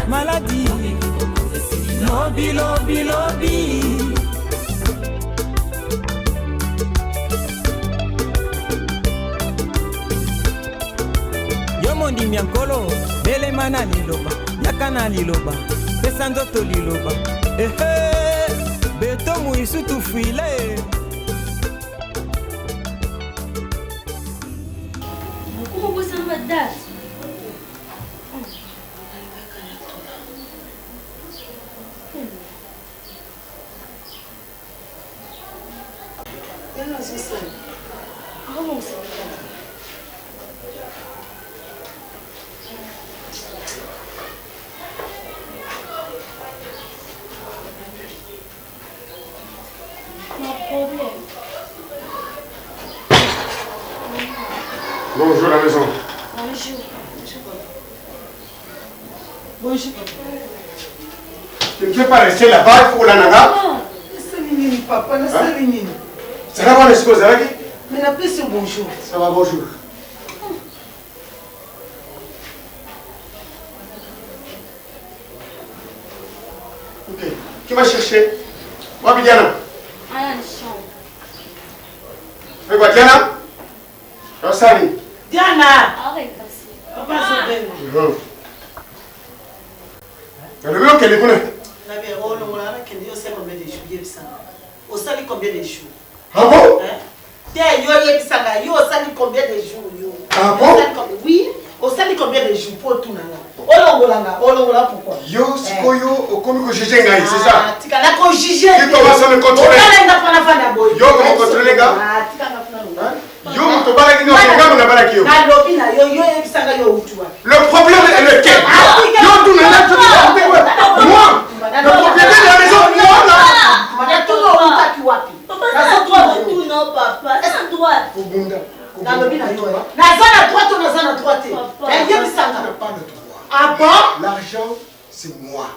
maladie, lobi, lobi, lobi. Yo mondi miankolo, belema na liloba, yaka na liloba, pesa nzoto liloba, beto muisu tufuile. Como você não vai dar? Eu não sei. Vamos. Bonjour à la maison. Bonjour. Bonjour. Tu ne peux pas rester là-bas pour la naga? Salut papa, salut. Ça va voir les choses, ça va? Mais la paix c'est bonjour. Ça va, bonjour. Ok. Qui va chercher? Moi, Diana. Ah, la chambre. Mais quoi, Diana? Salut. Diana! Arrête, papa, c'est bien. Le bureau qu'elle est connue. La bureau, on a sait combien de jours, on sait combien de jours. Ah bon? Yo, sali combien de jours? Ah bon? Oui, on sait combien de jours pour tout. Olongolanga, pourquoi? Yo, c'est quoi yo? Comme que j'ai gagné, c'est ça? Tu as la juger. Qui commence à me contrôler? Yo, comment contrôler les gars? Yo, tu vas la guider, on a pas la guider. Le problème est lequel? Yo, tu n'as pas de moi, le propriétaire de la maison, moi là. Papa, c'est droite. Ah bon? L'argent, c'est moi.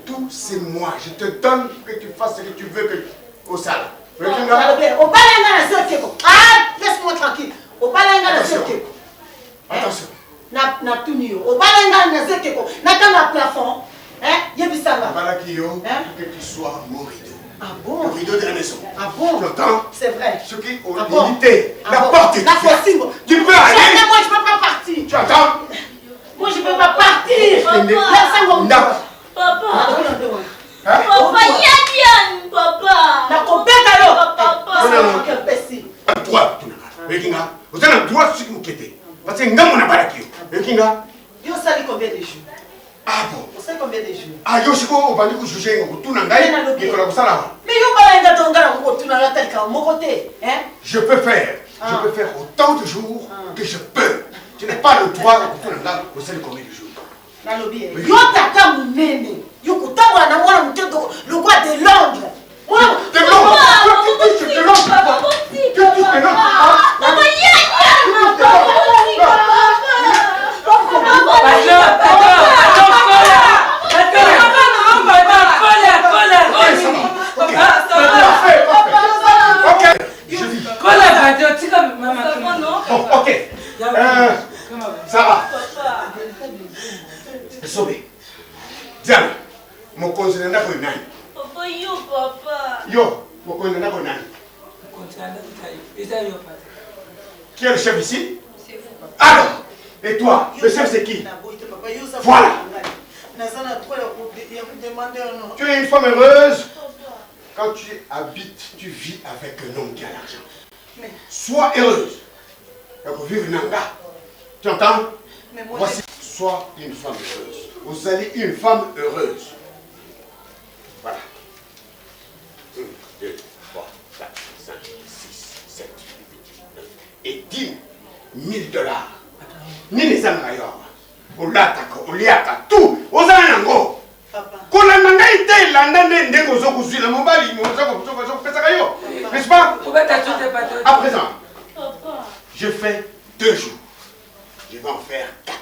Tout, c'est moi. Je te donne que tu fasses ce que tu veux au salon. Laisse-moi tranquille. Attention. Na tuni yo. Obalenga na zekeko. Na kanga plafond. Yebisanga. Balaki yo, que tu sois mon rideau. Ah bon? Le rideau de la maison. Ah bon? Tu entends? C'est vrai. Ce qui ont limité. La porte est ouverte. Tu peux aller. Moi je peux pas partir. Tu entends? Moi je peux pas partir. Papa. Papa, Yann, papa. Na compète alors. Papa. Non. Droit, tu n'as pas. Rekinga, vous avez le droit de ce que vous quittez. Parce que nga mona balaki yo. Rekinga. Yo sali combien de jours? Ah bon? On sait combien de jours? Ah yo siko obandi ku juger ngo tuna ngai. Nikola kusala. Mais yo balenga tongala ko tuna la tel ka mon côté, hein? Je peux faire autant de jours que je peux. Tu n'as pas le droit de tuna ngai, vous savez combien de jours? Yo tata munene. Yo kutangwa na mwana mtoto le roi de Londres. De Londres. Tu te lances. Tu te lances. Papa, Ok. Sarah. Sauvé. Diana. Mon conseiller n'a pas eu nani. Papa, yo, papa. Yo, mon conseiller n'a pas eu nani. Qui est le chef ici? C'est vous, papa. Alors, et toi, le chef c'est qui? Voilà. Tu es une femme heureuse quand tu habites, tu vis avec un homme qui a l'argent. Sois heureuse. Et pour vivre Nanga. Tu entends? Voici, sois une femme heureuse. Vous allez une femme heureuse. Voilà. 1, 2, 3, 4, 5, 6, 7, 8, 9 et 10 $1000. Ni les amayors. Olatako, oliaka, tout. Ozanango. Kolanda ngai te landa nde ngozo kusila mobali ngozo pesaka yo. N'est-ce pas? À présent, je fais 2 jours. Je vais en faire 4.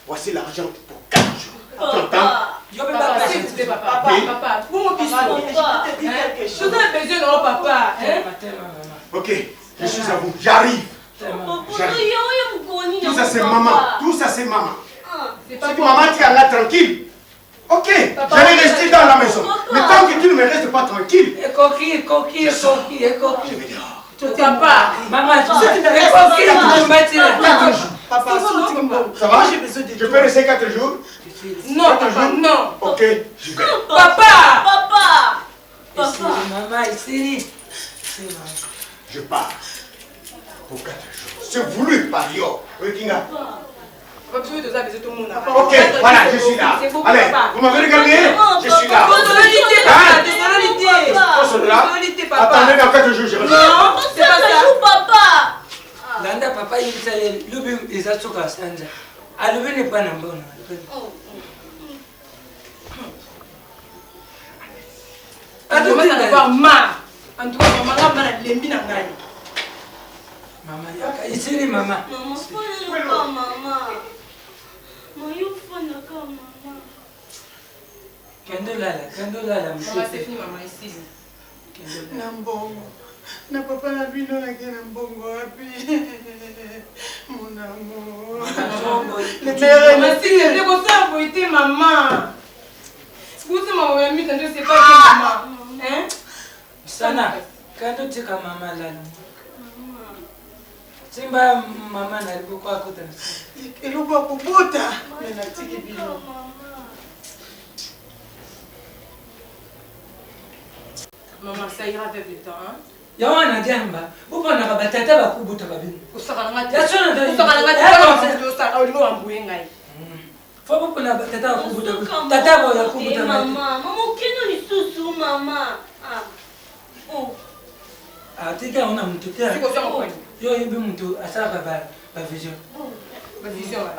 Voici l'argent pour 4 jours. T'entends? Je peux pas passer, papa. Pour mon bisou, je te dis quelque chose. Tout un besoin, non, papa. Ok, je suis à vous. J'arrive. Tout ça, c'est maman. Tout ça, c'est maman. C'est que maman tient là tranquille. Ok, j'allais rester dans la maison. Mais tant que tu ne me restes pas tranquille. Coquille. Papa, maman, tu Papa, ça va? Je peux rester 4 jours? Non, papa, non. Ok, j'y vais. Papa. Maman, ici. Je pars pour 4 jours. C'est voulu par yo. Ok, voilà, je suis là. Allez, vous m'avez regardé? Je suis là. Désolé, attendez dans 4 jours, je reviens. Non, c'est pas ça. Papa. Landa papa il lubi izatsuka sanja. Alubi ni pana mbona. Mama yaka isiri mama. Kendo lala. Maman, c'est fini, maman, ici. Nambongo. Na papa na bino na kena mbongo wapi? Mon amour. Le meilleur merci de te conseiller pour été maman. Écoutez maman, mais quand je sais pas que maman. Hein? Sana, quand tu ka mama lala. Simba mama na kwa kuta. Ilikuwa kubuta. Nina tiki bino. Maman, ça ira avec le temps, hein? Yawana jamba, upo na batata bakubuta babini. Usaka ngati. Yasona ndo. Usaka ngati kwa usaka uligo wambuye ngai. Fobo kuna batata bakubuta. Tata bo yakubuta. Mama, ukino ni susu mama. Tika una mtutea. Siko sio kweli. Yo hivi mtu asaka ba vision. Ba vision.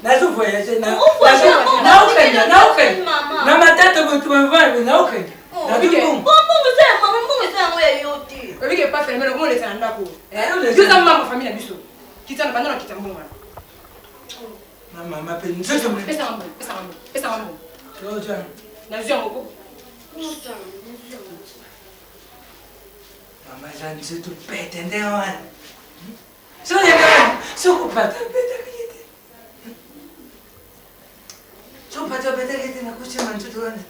Nazo voyage na. Na ukenda. Na matata mtu mvana na ukenda. Obike pas faire mais comment les faire ndako. Dieu ça maman famille na biso. Kita na bana na kita mbonga. Na mama pe nzoto mwe. Pesa mambo. Yo jana. Na zio ngoko. Mama jana nzoto pete ndewana. So ya so kupata pete kiti. So pata pete kiti na kusema nzoto wana.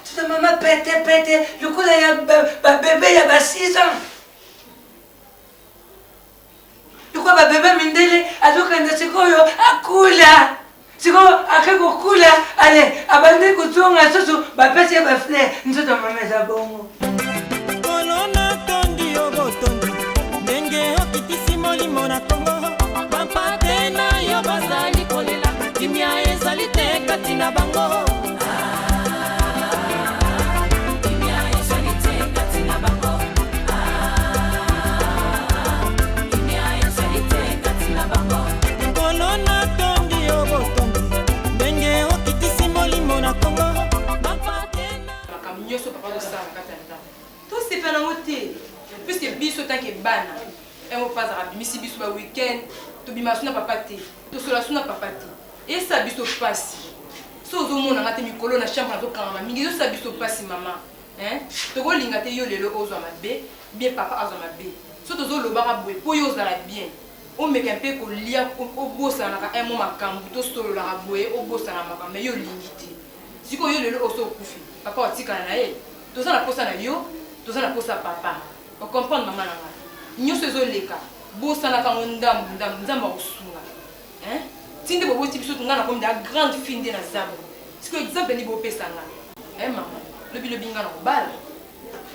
Tuta mama pete, lukula ya bébé ya ba 6 ans. Lukula ba bébé mindele azokanda sikoyo akula. Siko akakukula ale abande kutunga soso ba pese ba fleur nzoto mama za bongo. Kolona tondi obotondi ndenge okitisi molimo na Kongo papa tena yo bazali kolela kimia ezali te kati na bango. Puisque biso tant que bana et on passe à misi biso ba week-end to bimasuna papa te to sola suna papa te et ça biso passe so zo mona ngate mikolo na chambre to kanga mingi zo ça biso passe maman hein to go linga te yo lelo ozo mabe bien papa azo mabe so to zo lobaka boye po yo zala bien o meka un peu ko lia o bossa na ka un moment makambu to solo la boye o bossa na makambu yo lingiti siko yo lelo ozo kufi papa otikana na ye to za na posa na yo to za na posa papa. On comprend maman nanga. Nyoso zo leka. Bosa na ka ndamba osunga. Hein? Tinde bobo ti biso ngana comme da grande fille de na zabo. Est-ce que exemple ni bo pesa nga? Eh maman, le binga na bala.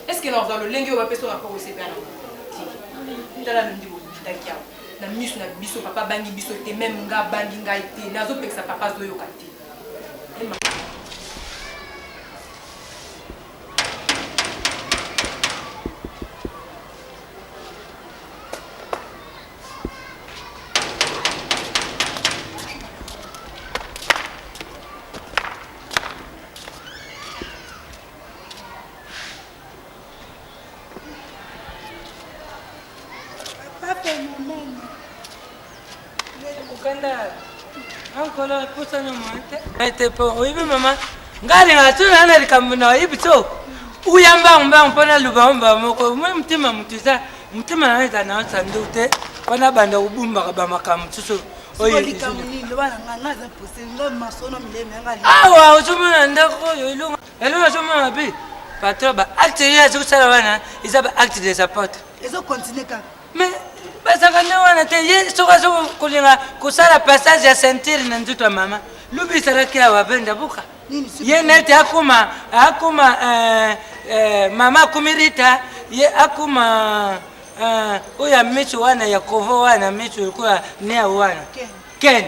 Est-ce que dans le lenge va peso rapport au CPA na? Ti. Ndala ndi bo takia. na miso na biso papa bangi biso te même nga bangi ngai te nazopekisa papa zoyoka te. Oui, maman. Ngali ngatuna na likamuna ibito. Uyamba mbang pona lubamba moko mtima mutisa mtima naita na sandute pona banda ubumba ba makamtsuso. Oyi likamuni loba nganga za posenga masono mileme ngali. Awa usumuna ndako yo ilunga. Elunga sumuna bi. Patro ba acte ya zusala wana izaba acte de support. Ezo continuer ka. Mais basaka ne wana te ye soka soko kulinga kusala passage ya sentir na nzutwa mama. Lubi saraki ya wapenda buka. Ye nete akuma mama kumirita ye akuma oya michu wana ya kovo wana michu ilikuwa nea wana Ken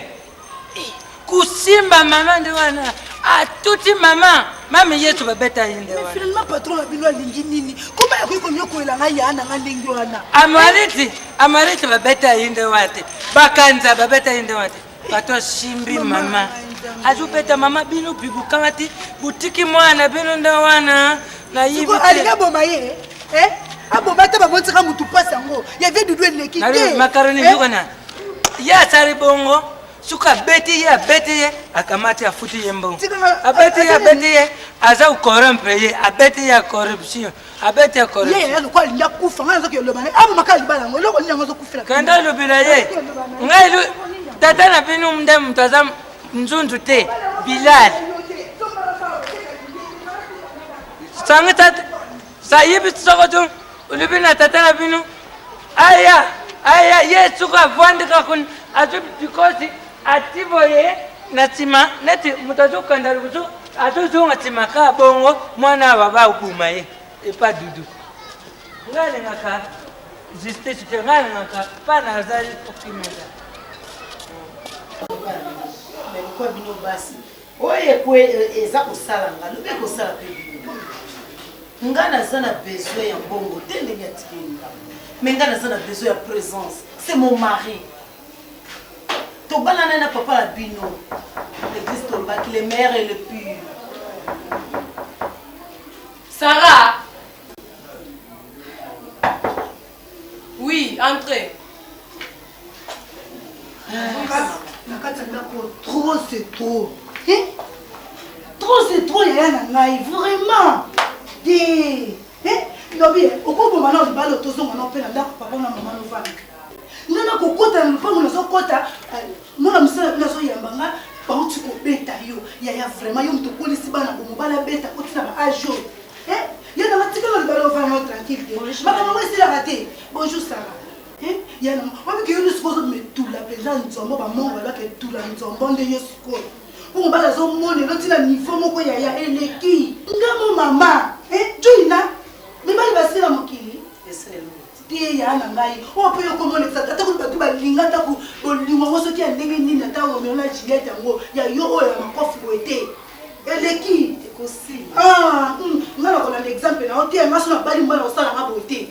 kusimba mama ndi wana atuti mama yetu babeta inde wana finalement patron la bino alingi nini kuma ya kuiko nyoko elanga yana nga ndingi wana amariti babeta inde wate bakanza babeta inde wate pato shimbi mama azupeta mama bino pibukangati butiki mwana bino ndawana na yibi alinga boma ye abomata bamontsaka mutu pasi yango yavie dudu eleki te makaroni yukona ya sari bongo suka beti ye akamati afuti ye mbongo abeti ye aza ukorompe ye abeti ya corruption abeti ya corruption ye alikuwa alinga kufa ngana zoki yoloba abomaka libala yango eloko nini yango zokufila kanda lobila ye ngai tata na bino mnde mutaza nzundu te Bilal sangi tata sa yibi tsokoto ulibina tata na bino aya ye suka vandika kun atu because ativo ye natima neti mutazo kanda luzo atu zonga timaka bongo mwana baba ukuma ye epa dudu ngale ngaka justice te ngale ngaka pana azali okimeza kwa bino basi oye kwe eza kosala nga lobe kosala pe bino nga naza na besoin ya mbongo te ndenge atikeli mais nga naza na besoin ya présence c'est mon mari tobalana na papa la bino l'église tolobaki le meilleur et le pur. Sarah, oui, entrez. Trop c'est trop. Trop c'est trop, il y a un vraiment. Des. Lobi, au cours de mon nom, le bal autoson, on appelle un papa, on a maman au fan. Nana kokota, nous pas mon kota. Mon ami, c'est la soya banga. Par tu ko beta yo, il y a vraiment yom to police bana ko mobala beta ko tina ba ajo. Il y a dans le bal au fan tranquille. Maman, c'est la raté. Bonjour Sarah. Il y a un qui nous suppose mais tout la présence nous sommes pas mon voilà que tout la nous sommes bon de yesu ko pour ba la zo monde l'autre la niveau moko ya eleki ngamo mama joina mais ba ba sila mokili tie ya na ngai o pe yo komone tsata ta ko ba tuba linga ta ko bolingo mo so ti ndenge nini ta o me na Juliette ngo ya yo o ya makofi ko ete eleki ekosi ngala ko na exemple na o tie ngaso na bali mbala o sala ngabo ete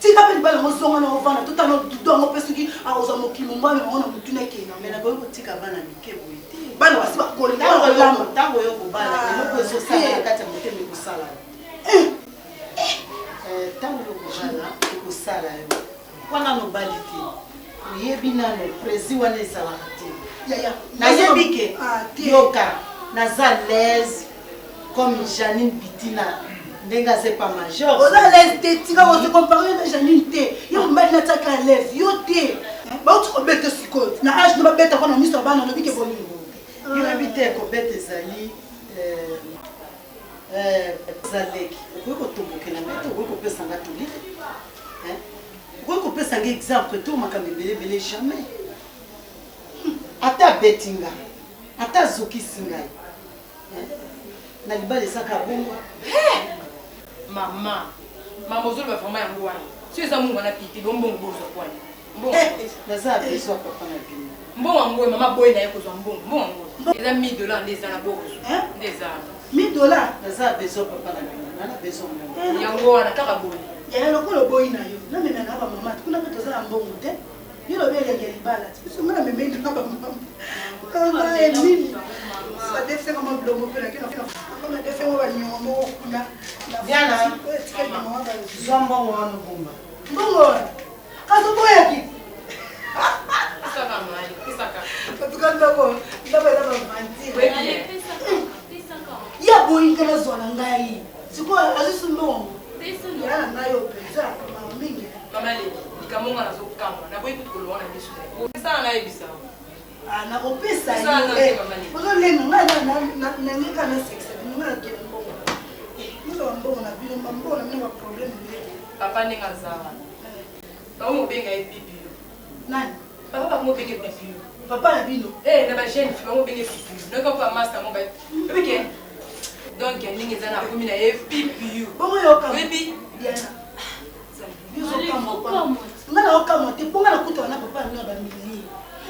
si tu as pas de zonga na ovana tout à l'heure du don on peut se dire ah aux hommes qui m'ont mal on a mutuna ke na mena ko tika bana mikebo ite bana wasi ba ko lama tango yo ko bana no ko so sala kati mutemi ko sala tango yo ko bana ko sala yo wana no baliki yebi na no prezi wana sala kati ya na yebike yoka na za l'aise comme Janine Bitina Nenga c'est pas major. On a l'esthétique, on se compare avec Janine T. Il y a un mal d'attaque à l'aise, il y a T. Bah, tu peux mettre ce code. Na âge de ma bête, on a mis sur la banane, on a vu que bon niveau. Il y a habité qu'on bête Zali. Zalek. Vous pouvez tomber la mettre, vous pouvez s'en atteler. Vous pouvez s'en exemple, tout m'a camé belé jamais. Ata Bettinga. Ata Zoki Singai. Na libale saka bongo. Maman, maman ozolo ba vraiment yango wana. Si eza mungu na piti bombo ngozo kwani. naza besoin papa na bino mbongo ngwe mama boy na yekozwa mbongo mbongo eza $1000 ndeza na boko ndeza $1000 naza besoin papa na bino nana besoin yango wana kaka boy ya lokolo boy na yo na mena na ba mama kuna ko toza na mbongo te yo lo bele ngeli bala biso ngana memeni na ba mama kama emini ça défait comme blomo pela kina comme défait mo ba nyongo kuna viana zombo wana bomba mbongo kazo boya ki pisaka mali pisaka tukanda ko ndaba ndaba manti ya boy kana zona ngai siko azisu mbongo ya nayo pesa mama mingi mama le ikamonga nazo kamba na boy kutuko lwana bisu pesa na yebisa na kopesa yo ozo lenga na ngeka na sexe ngana ke mbongo muzo mbongo na bino mbongo na mina problem ni papa ninga zawa bawo benga epipi nani papa mo benga epipi papa na bino na ba jeune fille bawo benga epipi no ko pa master mo ba beke donc ninga zana komi na epipi bongo yo ka baby diana biso kama ngana okama te bonga na kuta na papa na ba mili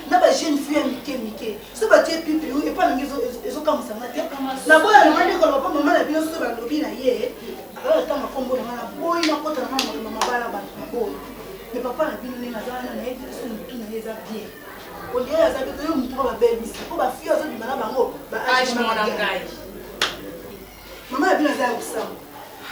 na ba jeune fille mike so ba tie pipi et pas ngizo ezokamisa ngate na boya na ngani ko papa mama na bino so ba lobi na ye alors tama kombo na ngana boy na kota na mama bala ba boy mais papa na bino ninga zana na yete so mutu na yeza bien on dirait ça que yo mutu ba baby ko ba fille zo bimana bango ba age mo na ngai mama na bino za usama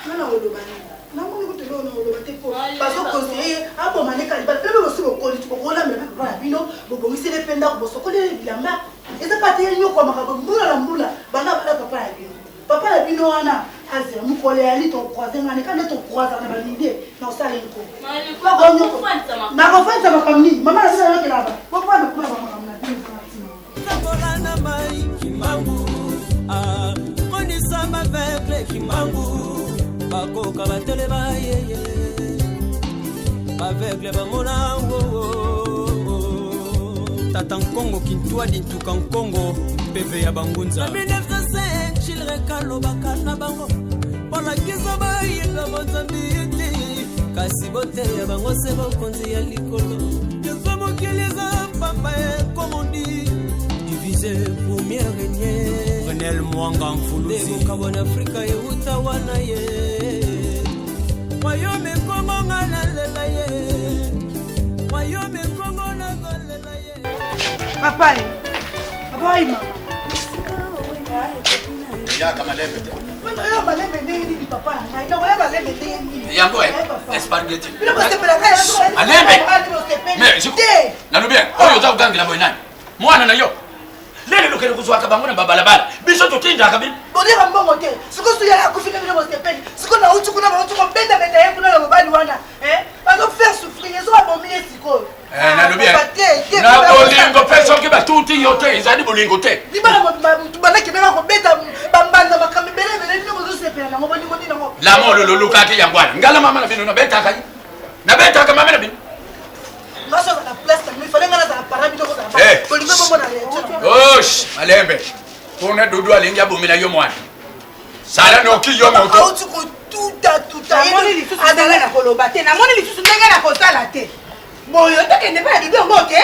nana olobani na moni ko telo na olobate ko bazo conseiller abo maneka libala pebe bosi bokoli tukokola mbe papa na bino bobongisi le penda ko bosokole bilamba eza pati yenyo kwa makabo mbula na mbula banga bala papa na bino wana azira mukole ali to croiser ngane kana to croiser na balinde na usale nko na kofanza makamni mama na sasa yake laba papa na kuma mama na bino Tabola na mai kimbangu konisa mavekle kimbangu bakoka batele bayeye bavekle bamona tata nkongo kintwa dintuka nkongo peve ya bangunza 1905 chilre kalobaka na bango polakiza bayinga mozambiti kasi bote ya bango se bokonzi ya likolo yezo mokiliza pamba ekomondi divisé pour mieux régner Renel Mwanga Mfuluzi Mukabona Afrika yeuta wana ye Wayome Kongo ngalalela ye Wayome Kongo ngalalela ye Papa ima Ya kama lembe te yo balembe nini papa na ina wala balembe nini yango espargeti bila ko sepela kaya alembe mais jiko nalo bien oyo za ugangira boy nani mwana na yo lele lokele kuzwaka bango na babalabala biso totinda kabi bodira mbongo te siko suya akufika bila ko sepela siko na utu kuna ba utu ko benda benda ye kuna na bobali wana bazo faire souffrir yeso abomile siko nalo bien na bolingo peso ke batuti yote izadi bolingo te ni bana mutu bana ke bela ko beta bambanda makambe bele bele ni ko sepela na ngobani ngoni na ngo la molo loluka ke yangwana ngala mama na bino na beta kaji na beta ka mama na bino maso na place il fallait ngala za parabito ko za bolingo bombo na leto osh malembe kuna dudu alingia bomila yo mwana sala no ki yo moto autu ko tuta namoni lisusu ndenge na koloba te namoni lisusu ndenge na kosala te boyo tokende mpe na dudu yango te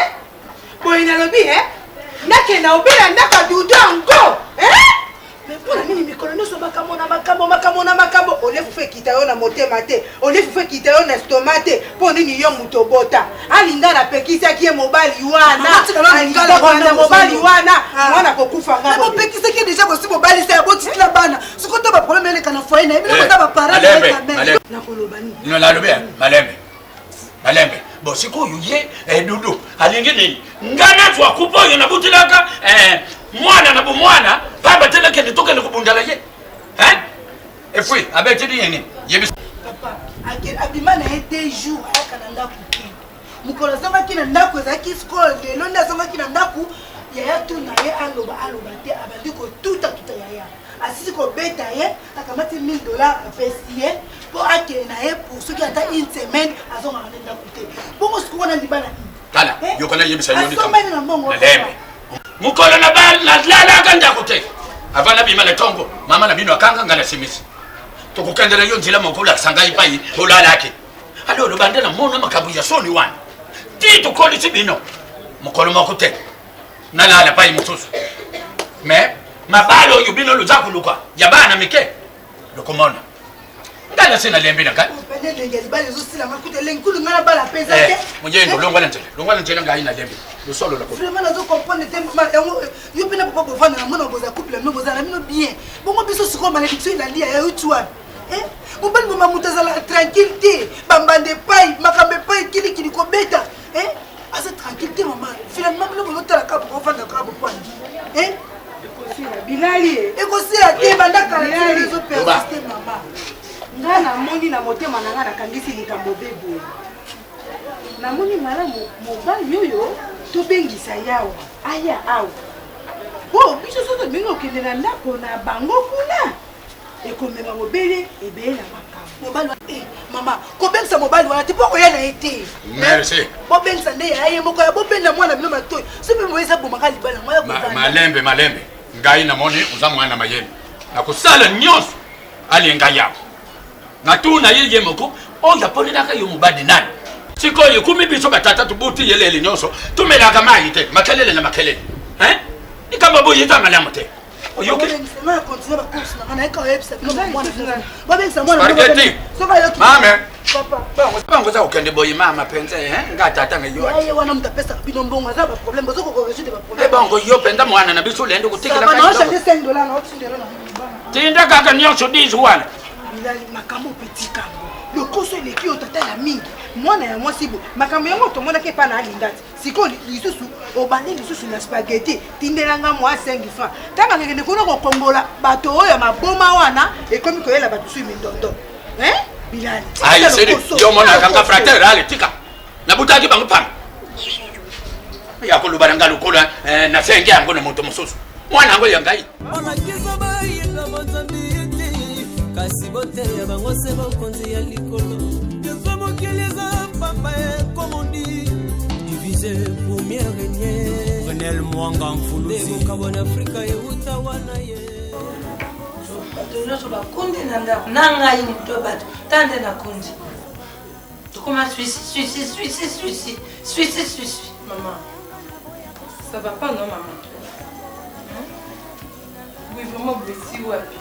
boyo nalobi nakenda obela ndaka dudu yango mais mpona nini mikolo nyonso makambo olefufu ekita yo na motema te olefufu ekita yo na estoma te mpo nini yo moto obota alinga napekisaki ye mobali wana mobali wana mwana kokufa ngapekisaki deja kosi mobali se yabotikila bana sikoto baproblème eleka na foye na ye bino koza baparent nakoloba nini nalalobi malembe bo sikoyo ye dudu alingi nini ngana twa kupo yo na butilaka mwana na bomwana pamba tele ke tokende kubundala ye efui abetidi yeni yebis papa abima na ye 2 jours ayaka na ndako te mokolo azongaki na ndako ezalaki sikoyo lelo nde azongaki na ndako yaya tuna ye aloba te abandi kotuta yaya asisi kobeta ye akamati $1000 apesi ye mpo akende na ye pour soki ata une semaine azongaka nde ndako te bongo siku wana libana tala yokona yebisa yo asombani na mbongo mukolo na lalaka ndako te avana bima le tongo mama na bino akanga ngana simisi tokukendela yo nzila mokolo asangai pai olalake alo lobande na mona makabu ya soni wana ti tokolisi bino mokolo moko te nalala pai mosusu mais mabalo oyo bino loza koluka ya bana mike lokomona ngana sina lembi na kai mojengo longwana njela ngai na lembi losolo lako vraiment nazo comprendre te yo pena papa bovana na mona boza couple no boza na mino bien bongo biso siko malédiction ila lia ya utwa mobali mama mutazala tranquille bambande pai makambe pai kili kobeta asa tranquille mama finalement bino botala ka bovana ka bopani bilali ekosila te bandaka na réseau persiste mama nga namoni na motema na nga nakangisi likambo beboye namoni malamu mobali oyo tobengisa yawa aya awa biso so tobengi okende na ndako na bango kuna ekomema mobele ebeye na makambo mama kobengisa mobali wana te mpo koya na ye te merci bobengisa nde ya ye moko ya bobenda mwana bino matoi sope moyeza bomaka libala moya malembe ngai namoni uza mwana mayele nakosala nyonso alinga yawo natuna ye moko oyo aponelaka yo mobali nani sikoyo kumi biso batata tubuti yelele nyonso tumelaka mayi te makelele na makelele ikamba boyeta malamu te mame bangoza ukende boyi mama penze ngatata ngeyo wana mtapesa bino mbongo za ba problème bozo ko résoudre ba problème bango yo penda mwana na biso lendo kutikela tinda kaka nyonso dizu wana bilali makambo petit kambo lokoso eleki oyo tata ya mingi mwana ya mwasi bo makambo yango tomonaki epa na alingati sikoyo lisusu obande lisusu na spaghetti tindelanga mwa 5 francs ntango akekende kuna kokombola bato oyo ya maboma wana ekomi koyela bato sui mindondo bilali yo monaka nga frater ale tika nabutaki bango pamba yakoloba nanga lokola na senge yango na moto mosusu mwana yango ya ngai kasi boteya bango se bakonzi ya likolo eza mokili eza pamba ekomondi divise première renier renel mwanga mfuluzibokabona afrika euta wana ye bato nyonso bakundi na ndako na ngai moto bato tande na kundi tokoma suisi maman ça va pas non maman oui vraiment blessé wapi.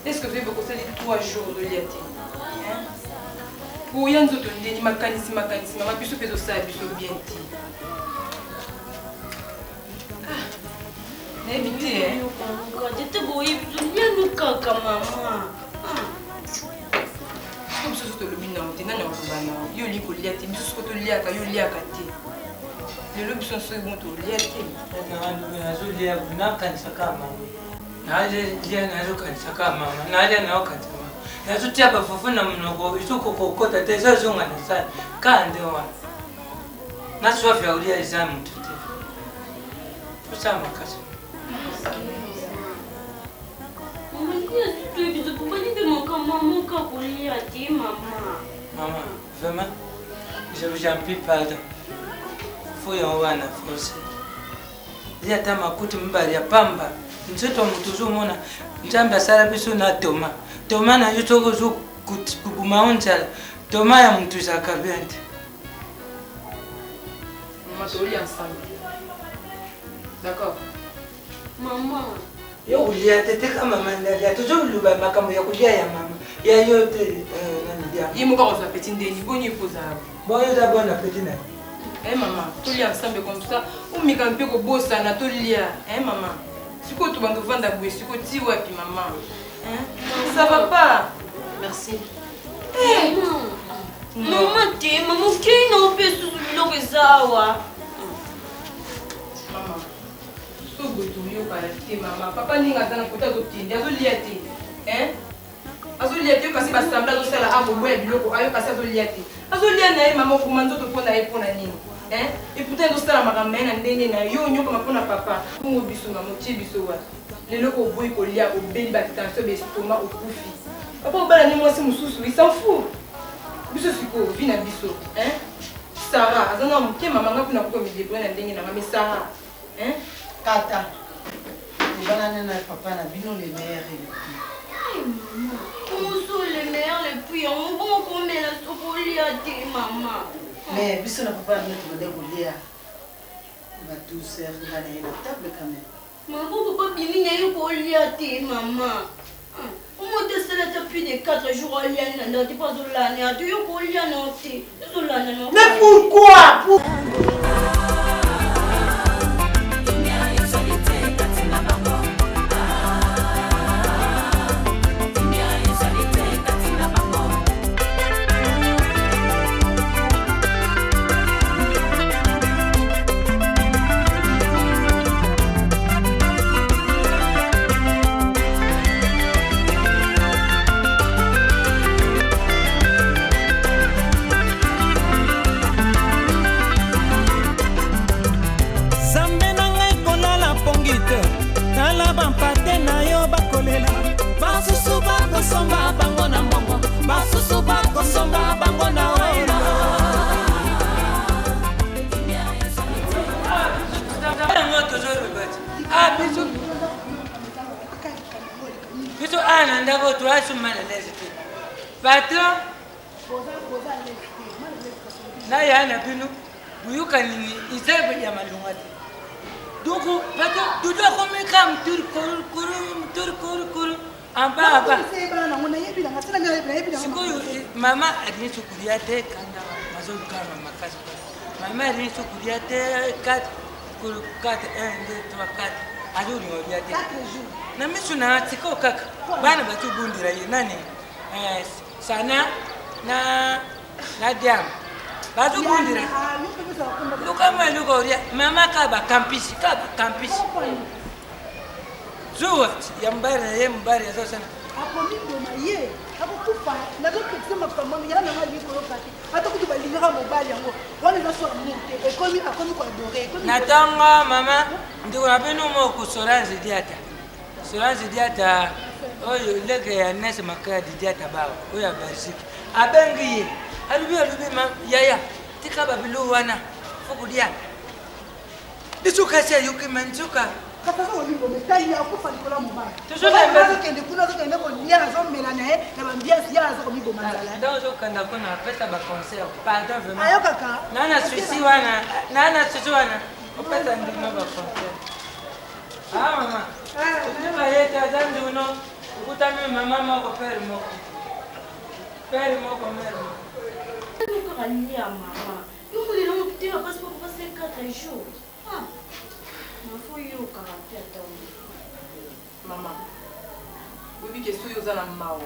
Est-ce que vous avez beaucoup de 3 jours de liaté? Pour y en d'autres, les macanismes, maman, puis ce fait ça, puis ce bien dit. Mais évitez, hein? J'étais boyé, puis je viens nous caca, maman. Comme ça, c'est le bilan, t'es nan nan yo li ko liaté, puis ce que tu liaka, yo liaka té. Les lobes sont second au liaté. Nazo liaka, na kanisaka mama. Naje lia nazo kanisaka mama. Naje nao kanisaka mama. Nazo tia bafufu na mnogo, isuko kokota te zo zonga na sai. Kande wa. Naso afya ulia exam tute. Kusama kaso. Maman, vraiment, je vous en prie pardon. Faut y avoir une force. Il y a ta makuti mbali ya pamba. Mtoto mtuzu mona njamba sala biso na toma. Toma na yuto gozo kukumaonja. Toma ya mtu za kabente. Maman, tu lis ensemble. D'accord? Maman. Yo ulia tete kama mandalia. Toujours luba makambo ya kulia ya mama. Ya yote nani. Il m'a encore fait une déni, bon il faut ça. Bon il a bon appétit na. Maman, tu lis ensemble comme ça. Ou mi kan pe ko bossa na to lia. Maman. Siko tu bando vanda boué, siko ti wapi maman. Ça va pas. Merci. Maman te, maman qui n'a pas su lo que ça wa. Maman. So goto yo kala te maman. Papa ninga tana kota ko tindi, azo lia te. Azo lia te kasi ba sambla zo sala abo boya biloko, ayo kasi azo lia te. Azo lia na maman ko manzo to pona e pona nini. Et pourtant zo sala makambe na ndenge na yo nyoko mapona papa. Mungu biso na motie biso wa. Lelo ko boy ko lia o beli ba tension be stoma o kufi. Papa obala ni mwasi mususu, il s'en fout. Biso siko vina biso, Sarah, azana mke mama ngapi na ko mi debwe na ndenge na ngami Sarah. Tata. Bana na papa na bino les meilleurs et les pires. Comment sont les meilleurs les pires? On va combien la socolia te maman? Mais biso na papa nous te demander kolia. On va tous faire la table quand même. Maman, papa Billy n'a eu kolia te maman. Comment te cela depuis des 4 jours à l'année, non, tu pas de l'année, tu as eu kolia non te. Mais pourquoi? Somba bango na mongo, basusu bako somba bango na oina. Biso ana ndako twasumana lezite. Patron na yana binu buyuka nini izebe ya malungati. Duku patron dudu akomeka mtur Aba. Sikuyu mama alinichukulia te kanda mazuri kama makazi. Mama alinichukulia te kati 1 2 3 4 aduri ngoja te. Na mimi tuna tiko kaka. Bana batu bundira ye nani? Sana na diam. Batu bundira. Lukama lugoria mama kaba kampisi. Zuwa ya mbari na ye mbari ya zote sana. Hapo mimi ndo ye. Hapo kufa. Na ndio kusema kwa mama yana mali iko kati. Hata kutubalinga mobali yango. Wana ndio sio mmoja. Ekomi akomi kwa dore. Natanga mama ndiko napenda mo kusoranzi diata. Soranzi diata oyo leke ya nese makadi diata bawo. Oyo abaziki. Abengi. Alubi yaya. Tika babilu wana. Fukudia. Disuka sasa yuki manzuka. Kata ko limbo metali ya kufa nikola mobali. Tuzona mbazo kende kuna zo kende ko lia na zo mela na ye na bambia sia zo ko mibo manzala. Ndio zo kanda kuna pesa ba concert. Pardon vraiment. Ayo kaka. Nana susi wana. Opeta ndino ba concert. Mama. Ndio yeta zandu uno. Ukutame mama mako pere moko. Pere moko mero. Nunca valia mama. Eu falei não tem a paz para você 4 jours. Não foi eu que até então. Maman, vous dites que si vous avez un mawa,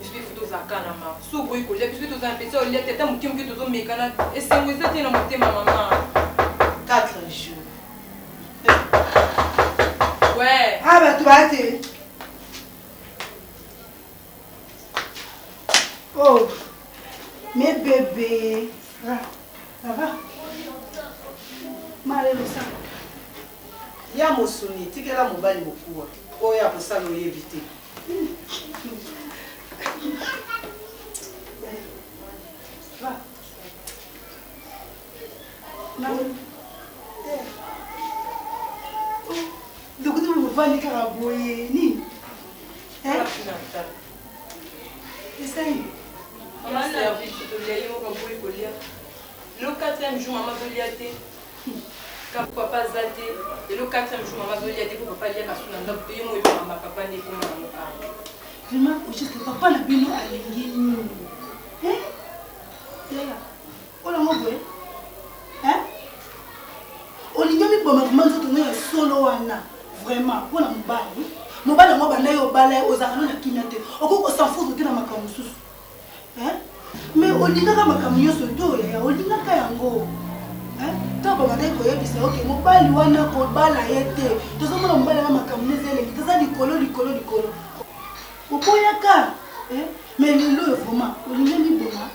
je vais vous dire que vous avez un mawa. Si vous avez un mawa, je vais vous dire que vous avez un mawa. Je vais vous dire que vous avez un mawa. Et si vous avez un mawa, 4 jours. Ouais. Ah bah tu vas te. Oh, mes bébés. Ça va? Malheureusement. Ya mosuni tikela mobali mokuwa oyo akosala oyebite dokuti mobali kaka boye nini esani Maman service de l'aider au campo écolier. Le 4e jour maman veut liater. Quand papa zate et le 4e jour maman veut liater pour papa lier parce que dans notre pays moi maman papa n'est pas maman. Vraiment juste papa na bino alingi nini Yaya ola ngoboye olingi miboma vraiment nzoto no ya solo wana vraiment pona mobali yango banda yo obala ozala na kimia te okoki kosanfusu te na makambo mosusu mais olingaka makambo nyonso to yaya olingaka yango ntango babandaki koyebisa oke mobali wana kobala ye te tozomona mobali wana makambo nyonso elengi toza likolo oboyaka mais lelo oyo vraiment olingi miboma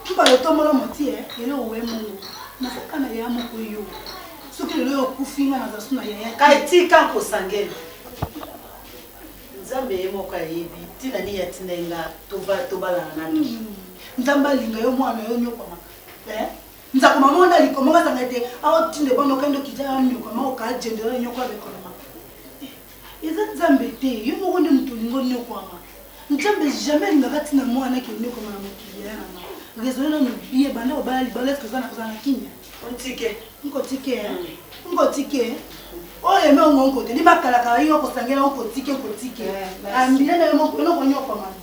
tubala otombola moti lelo owe mongo nafoka na yaya moko yo soki lelo oyo okufinga na zasu na yaya kaitika nkosangela nzambe ye moko ayebi ntina nini yatinda nga tobalana nani nzambe alinga yo mwana yo nyokwama nzakoma mona likoma ngazanga te aotinde bono kendo kijaya nyokoma okajendela nyokwa bekoloma eza nzambe te yo moko nde mutu olingo nyokwama nzambe jamais alingaka ntina mwana ke nyokoma na mokili ya na raisonner dans nos billets, bande au bal, balais que ça n'a kinya. On ticket. On ticket. On ticket. Oh, et même mon côté, les bacs à la on s'engage en ticket, on ticket. Ambien de mon père, on y a pas mal.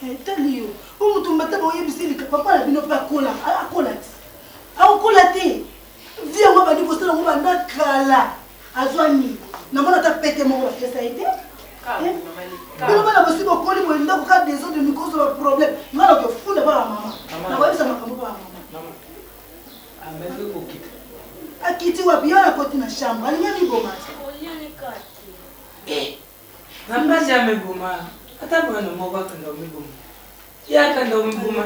Eh, tel lieu. On me tombe à tabac, il que papa n'a pas cola, à cola. À colaté. Viens, on va dire que on va n'a kala. À Zoani. Non, on a tapé mon ça a été. Pero bana bosi ko koli mo ndako ka des autres de cause de problème. Ngala ko funda ba mama. Na wa bisa makambo ba mama. Amebe ko kiti. Akiti wa biana ko tina shamba. Ali nyami boma. Oliane kati. Namba jame boma. Ata bwana mo ba kanda mi boma. Ya kanda mi boma.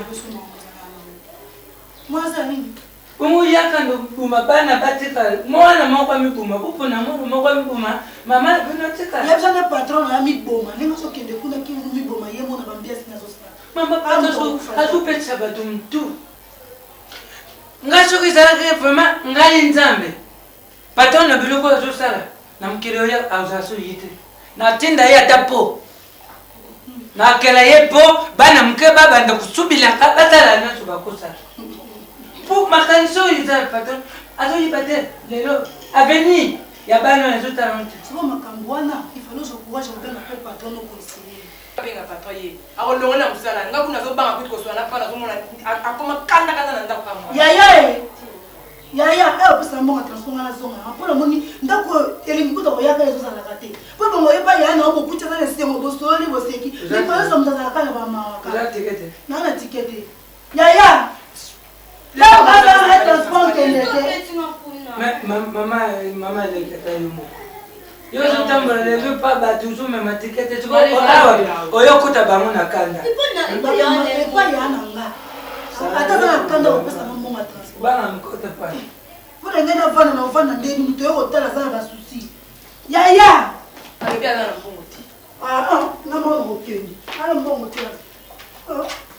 Mwaza nini? Umu ya kanda boma bana batika. Mwana mo kwa mi boma. Upo na mo kwa mi boma. Mama bino tika. Ya bana patron na mi boma. Nenga so kende kuna kingu mi boma yemo na bambia sina so sana. Mama patron azu petsa badum tu. Ngasho kizarake fama ngali nzambe. Patron na biloko azu sala. Na mkiro ya auzaso yite. Na tinda ya tapo. Na kela yepo bana mke baba ndo kusubila batala na tubakosa. Pour makanso iza patron azo yipate lelo aveni ya bana na zotalante. C'est bon makambwana, il fallait je courage au bien après patron no conseiller. Benga patron ye. Akolongola musala ngakuna zo banga kwitko swana pana zo mona akoma kanda na ndako kama. Yaya, eh opesa mbonga transforma na zonga. Mpona moni ndako elingi kuta koyaka ezo sala kate. Po bongo yeba ya na obukucha na nsengo bosoli boseki. Ni pala so mtazala kana ba mawaka. La tikete. Na tikete. Yaya. La baba transport kelete. Mama le katayumo. Yo zitamba le pa ba tuzo me matikete tuko awa. Oyo kuta bango na kanda. Ipo ya na nga. Ata na kanda opesa mbonga transport. Bana mkota pa. Kuna ngena vana na vana ndeni mtu yoko tala sana basusi. Yaya. Alibia na mbongo ti. Na mbongo kendi. Ala mbongo ti.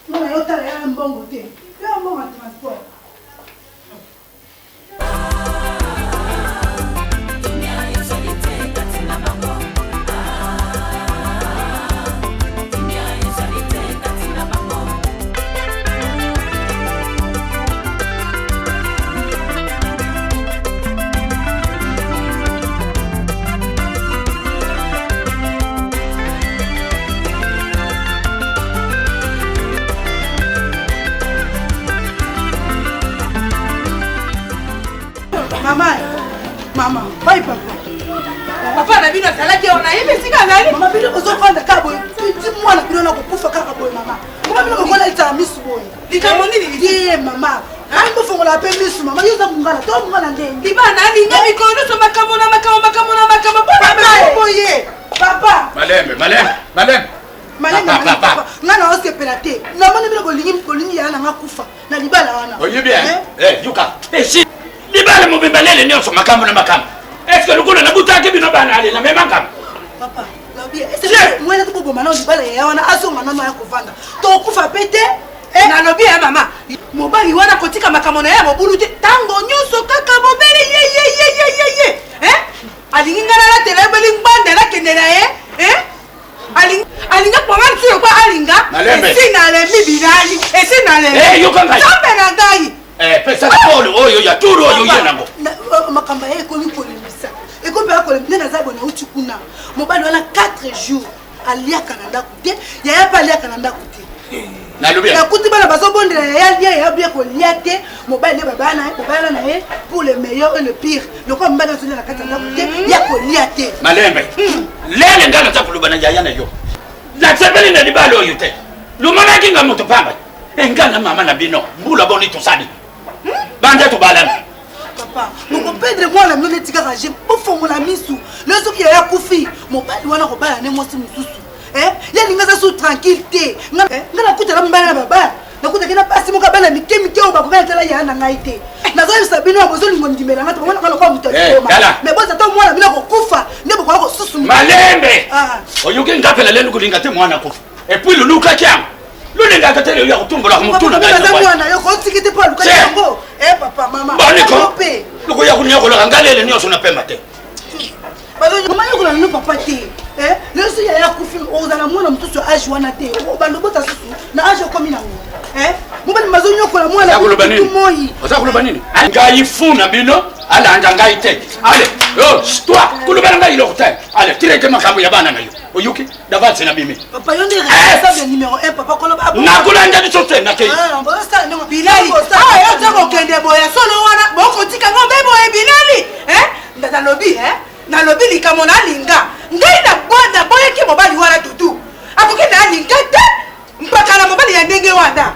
Mwana yota ya mbongo ti. Ya mbongo transport. Mama, bye papa. Papa na bino salaki ona yebe sika nani? Mama bino kozofanda kabo. Ti mwana bino na kukufa kaka boy mama. Mama bino kokola ita misu boy. Likambo nini liye mama. Ambo fongola pe misu mama yoza mungala to mungala ndenge. Libana linga mikono so makambo na papa boye. Papa. Malembe. Papa. Ngana ose pelate. Na mwana bino kolingi yana ngakufa. Na libala wana. Oye bien. Yuka. Si libala mo bimbalele nyonso makambo na makambo. Est-ce que lukuna nabuta ke bino bana ale na même makambo? Papa, lobie. Est-ce que mwana ko boma na libala ya wana aso manano ya kovanda. To kufa pete. Na lobi ya mama. Mobali wana kotika makambo na ya mobulu te. Tango nyonso kaka mobele ye. Alingi ngana la tele beli ngbande la kendela ye. Alinga kwa ngani tuyo kwa alinga. Esina le mibirali. Esina le. Yuka ngai. Sambe na ngai. Pesa polo oyo ya turu oyo yenango. Makamba ye ko kolemisa. Eko pe akolemisa na zabo na uchukuna. Mobali wana 4 jours alia kananda kute. Ya pa alia kananda kute. Na lobi. Ya kuti bana bazo bondela ya bien ko liate. Mobali babana na ye pour le meilleur et le pire. Le ko mbana zuna na katanda kute ya ko liate. Malembe. Lele ngana takulubana yayana yo. La tsebeli na libalo yote. Lumana kinga moto pamba. Engana mama na bino. Mbula boni tosadi. Bande to balana. Papa, mon père moi la mine tika raje, pour fongola misu. Le soki ya kufi, mon père wana ko bala ne mo si mususu. Ya linga za su tranquillité. Ngana kuta la mbala baba. Na kuta kina pasi mo ka bala mike o ba ko tala ya na ngaite. Na zo sabino wa bozo lingo ndimela ngata mwana kala kwa mutatu koma. Mais bon ça to mwana bina ko kufa, ndebo ko susu. Malembe. Oyuki ngapela lenu kulinga te mwana kufa. Et puis le luka kyam. Lune ngaka tele ya kutumbola kumutuna ngaka. Papa mwana yo ko tikite pa luka yango. Papa mama. Boniko. Luko ya kunyago la ngalele nyoso na pemba te. Bazo mama yo ko na papa te. Le so ya kufi o za na mwana mtuso age wana te. O bando bota susu na age ko mina ngo. mobali mazonyokola mwana moi oza koloba nini ngai funa bino alanda ngai te ale toi kolobela ngai iloko te ale tireke makambo ya bana na yo oyuki davanse na bimi papa yo ndi responsable numéro 1 papa koloba nakolanda biso te nakei bilali yo toko kende boya solo wana bokotika ngombe boye bilali nalobi nalobi likamo nalinga ngai na boyeki mobali wana tutu akoki nalinga te mpaka na mobali ya ndenge wana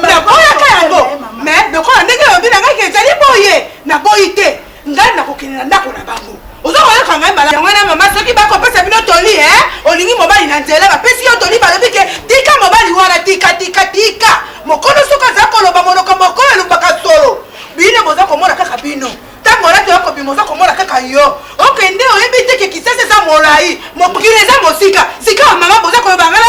naboyaka yango me lokola ndenge lobi na ngai kezali boye naboyi te ngai nakokende na ndako na bango ozokoyoka ngai mbala yango na mama soki bakopesa bino toli olingi mobali na nzela bapesi yo toli balobi ke tika mobali wana tika mokolo soki aza koloba monoko mokolo elobaka solo bino boza komona kaka bino ntango olaki okobima oza komona kaka yo okende oyebi te ke kisasa eza molai mokili eza mosika sika ya mama boza koloba ngai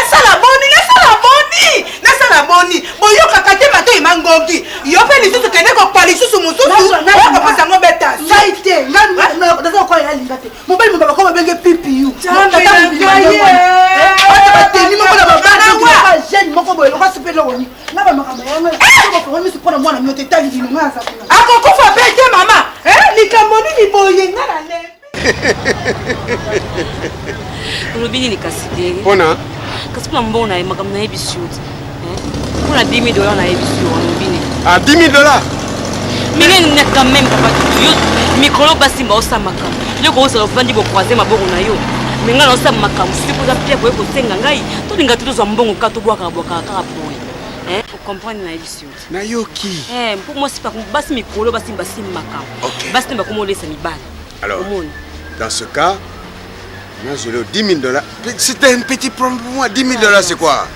nasala boni boyokaka te mato emangongi yo mpe lisusu kende kopa lisusu mosusu okopesa ngo beta sai te naza okoya yalinga te mobali mobaka ko babenge pipiu bateni moko na babana jeune moko boye okasepela woni na bamakambo yango mpona mwana mio te tali bino ngaza akokufa pe te mama likambo nini boye nga na olobi nini kasi te mpona kasi mpona mbongo na ye makambo nayebisi yo te mpona 10 000 $ nayebisi yo olobi nini 10 000 $. mingi nini quand même papa tutu yo mikolo basimba osala makambo yoko osala ofandi bokroise maboko na yo me ngai naosala makambo sisi koza pia boye kosenga ngai tolinga te tozwa mbongo ka tobwakaka kaka boye ocomprendre nayebisi yo te nayoki mpo mwasi basi mikolo basimba makambo basi te bakoma olesa mibali. Alors, dans ce cas, moi je l'ai 10 000 $. C'était un petit problème pour moi. 10 000 $, c'est quoi?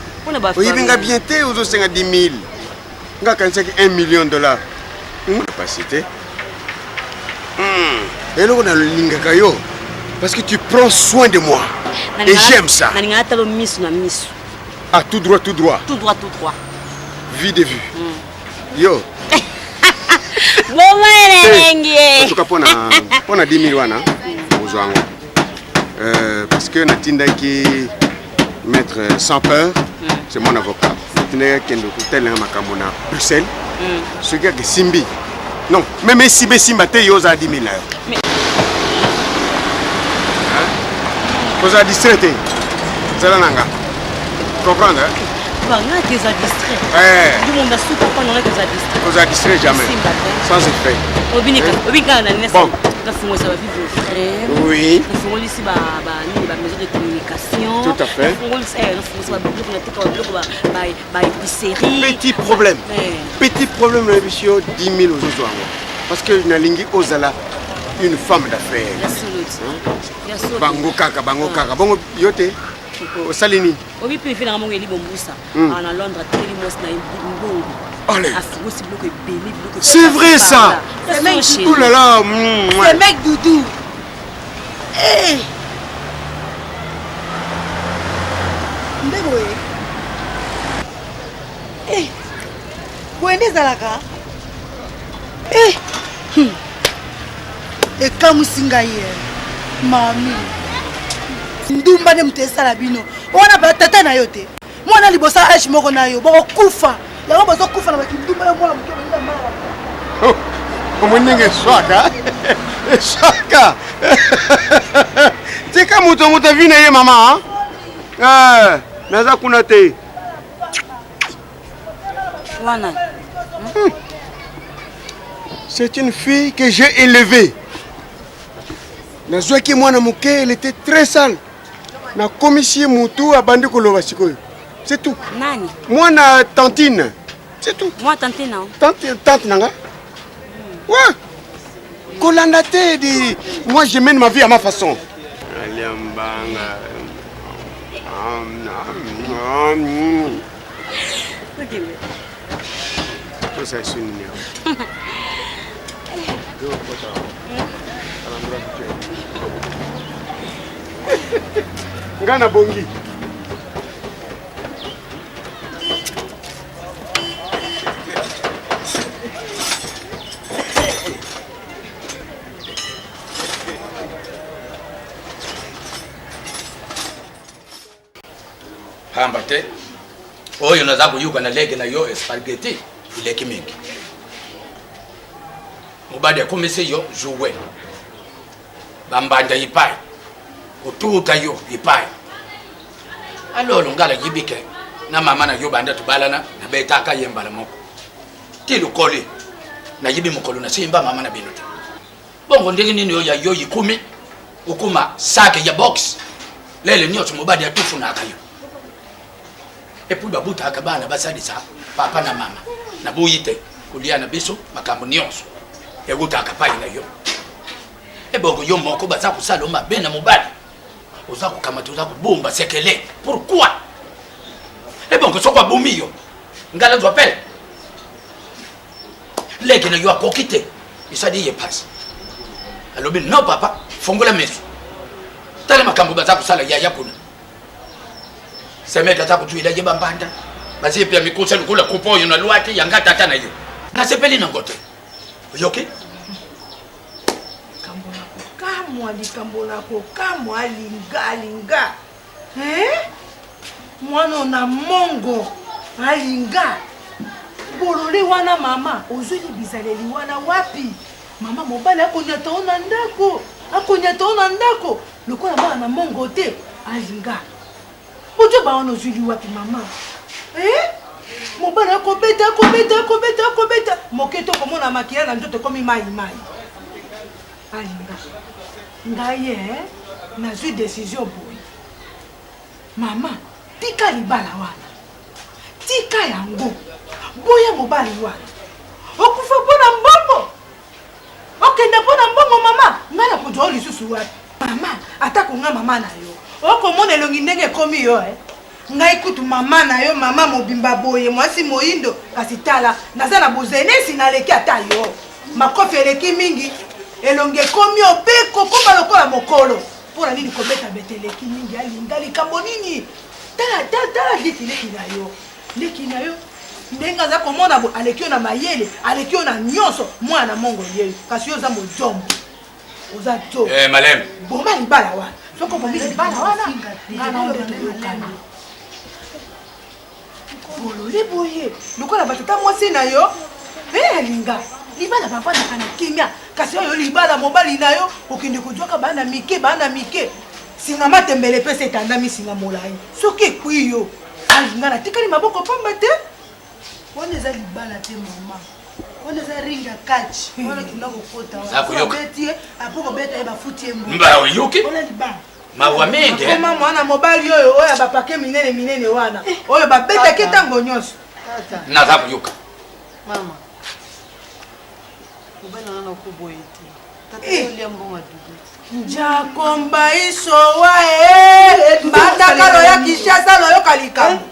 Oui, mais bien te, aux autres, c'est 10 000. Nga quand c'est 1 million $. Pas cité. Et là, on a le lingakayo. Parce que tu prends soin de moi. Et j'aime ça. Ah, tout droit, tout droit. Tout droit, tout droit. Vue de vue. Yo. En tout cas, on a 10 000 $, parce que Natinda qui maître sans peur, c'est mon avocat. Natinda qui est hôtel à Bruxelles. Ce qui est Simbi. Non, même si Simba te yosa 10 000 $. Vous avez distrait. C'est là nanga. Comprendre? Banga déjà distrait. Du monde a su pas qu'on a déjà distrait. Vous avez distrait jamais. Sans effet. Obinika na nesa. La fongo ça va vivre frère. Oui. La fongo ici ba maison de communication. Tout à fait. La fongo ça va bloquer na tika ba épicerie. Petit problème. Petit problème le monsieur 10 000 € parce que nalingi ozala une femme d'affaires. La solide. Bango kaka. Bongo yote. Salini. Obi peut faire un libo moussa en Londres à télé moi na mbongo. Allez. C'est c'est vrai ça. Oh là là. C'est mec doudou. Eh. Ndeboye. Eh. Kwende zalaka. Eh. Et comme singaye. Mami. Ndumba ne mutesala bino wana ba tata na yo te mwana libosa ashi moko na yo boko kufa yango bozo kufa na bakindumba ya mwana mukelo nda mara omonenge shaka tika muto vina ye mama naza kuna te wana c'est une fille que j'ai élevée. Nazwaki mwana muke, elle était très sale. Na komisie mutu abandi koloba sikoyo. C'est tout. Nani? Mwana tantine. C'est tout. Moi tantine non. Tante nanga. Ouais. Kolandate di moi je mène ma vie à ma façon. Aliambanga. OK. Tout ça c'est une Ngana bongi. Hamba te. oyo naza kuyuka na lege na yo spaghetti ileki mingi mobali akomisi yo jouer bambanda yipai otuta yo yipai alolo ngala yibike na mama na yo banda tubalana na betaka yembala moko tilukoli na yibi mokolo na simba mama na binote bongo ndenge nini yo ya yo yikumi ukuma sake ya box lele nyoto mobali atufu na akayo epu babuta akabana basadisa papa na mama na buyite kulia na biso makambo nyonso eguta akapai na yo ebongo yo moko baza kusala mabe na mobali oza kukamata oza kubumba sekele pourquoi ebongo sokwa bumiyo ngala zo pele leki na yo akokite isadi ye passe alobi no papa fongola meso tala makambo baza kusala ya kuna semeka ta kutuila je bambanda basi pia mikusa lukula kupoyo na luati yangata hata na yo na sepeli na ngote yoki likambo lako kamwa alinga mwana na mongo alinga bolole wana mama ozweli bizaleli wana wapi mama mobali akonyata ona ndako lokola mwana na mongo te alinga ojo baona ozweli wapi mama mobali akobeta moketo komona makila na nzoto komi mai alinga ngaye nazwi décision boye mama tika libala wana tika yango boya mobali wana okufa mpona mbongo okende mpona mbongo mama ngai na kozwa lisusu wapi mama atako nga mama na yo okomona elongi ndenge ekomi yo ngai kutu mama na yo mama mobimba boye mwasi moyindo kasi tala naza na bozenesi naleki ata yo makofi eleki mingi elonge ekomi obeko koma lokola mokolo mpona nini kobeta beteleki mingi alinga likambo nini tala leki na yo ndenge aza komona bo aleki yo na mayele aleki yo na nyonso mwana mongo yeyo kasi yo oza mojombo oza jo maleme boma libala wana soko bomi libala wana ngana ondete yokani bolole boye lokola batata mwasi na yo alinga libala bavandaka na kimia kasi oyo libala mobali na yo okende kozwaka bana mike singa matembele mpe se etandami singa molai soki ekwi yo alinga natikali maboko pamba te wana eza libala te mama wana eza ringa kachi wana kenda kokota apo kobeta ye bafuti ye mba oyoki wana libala mawa mingi koma mwana mobali oyo oyo bapake minene wana oyo babetaki ntango nyonso naza koyoka mama ubana nana kuboye te tata yolia mbonga dudu njakomba isowa mbanda loya kishasa loyoka likambo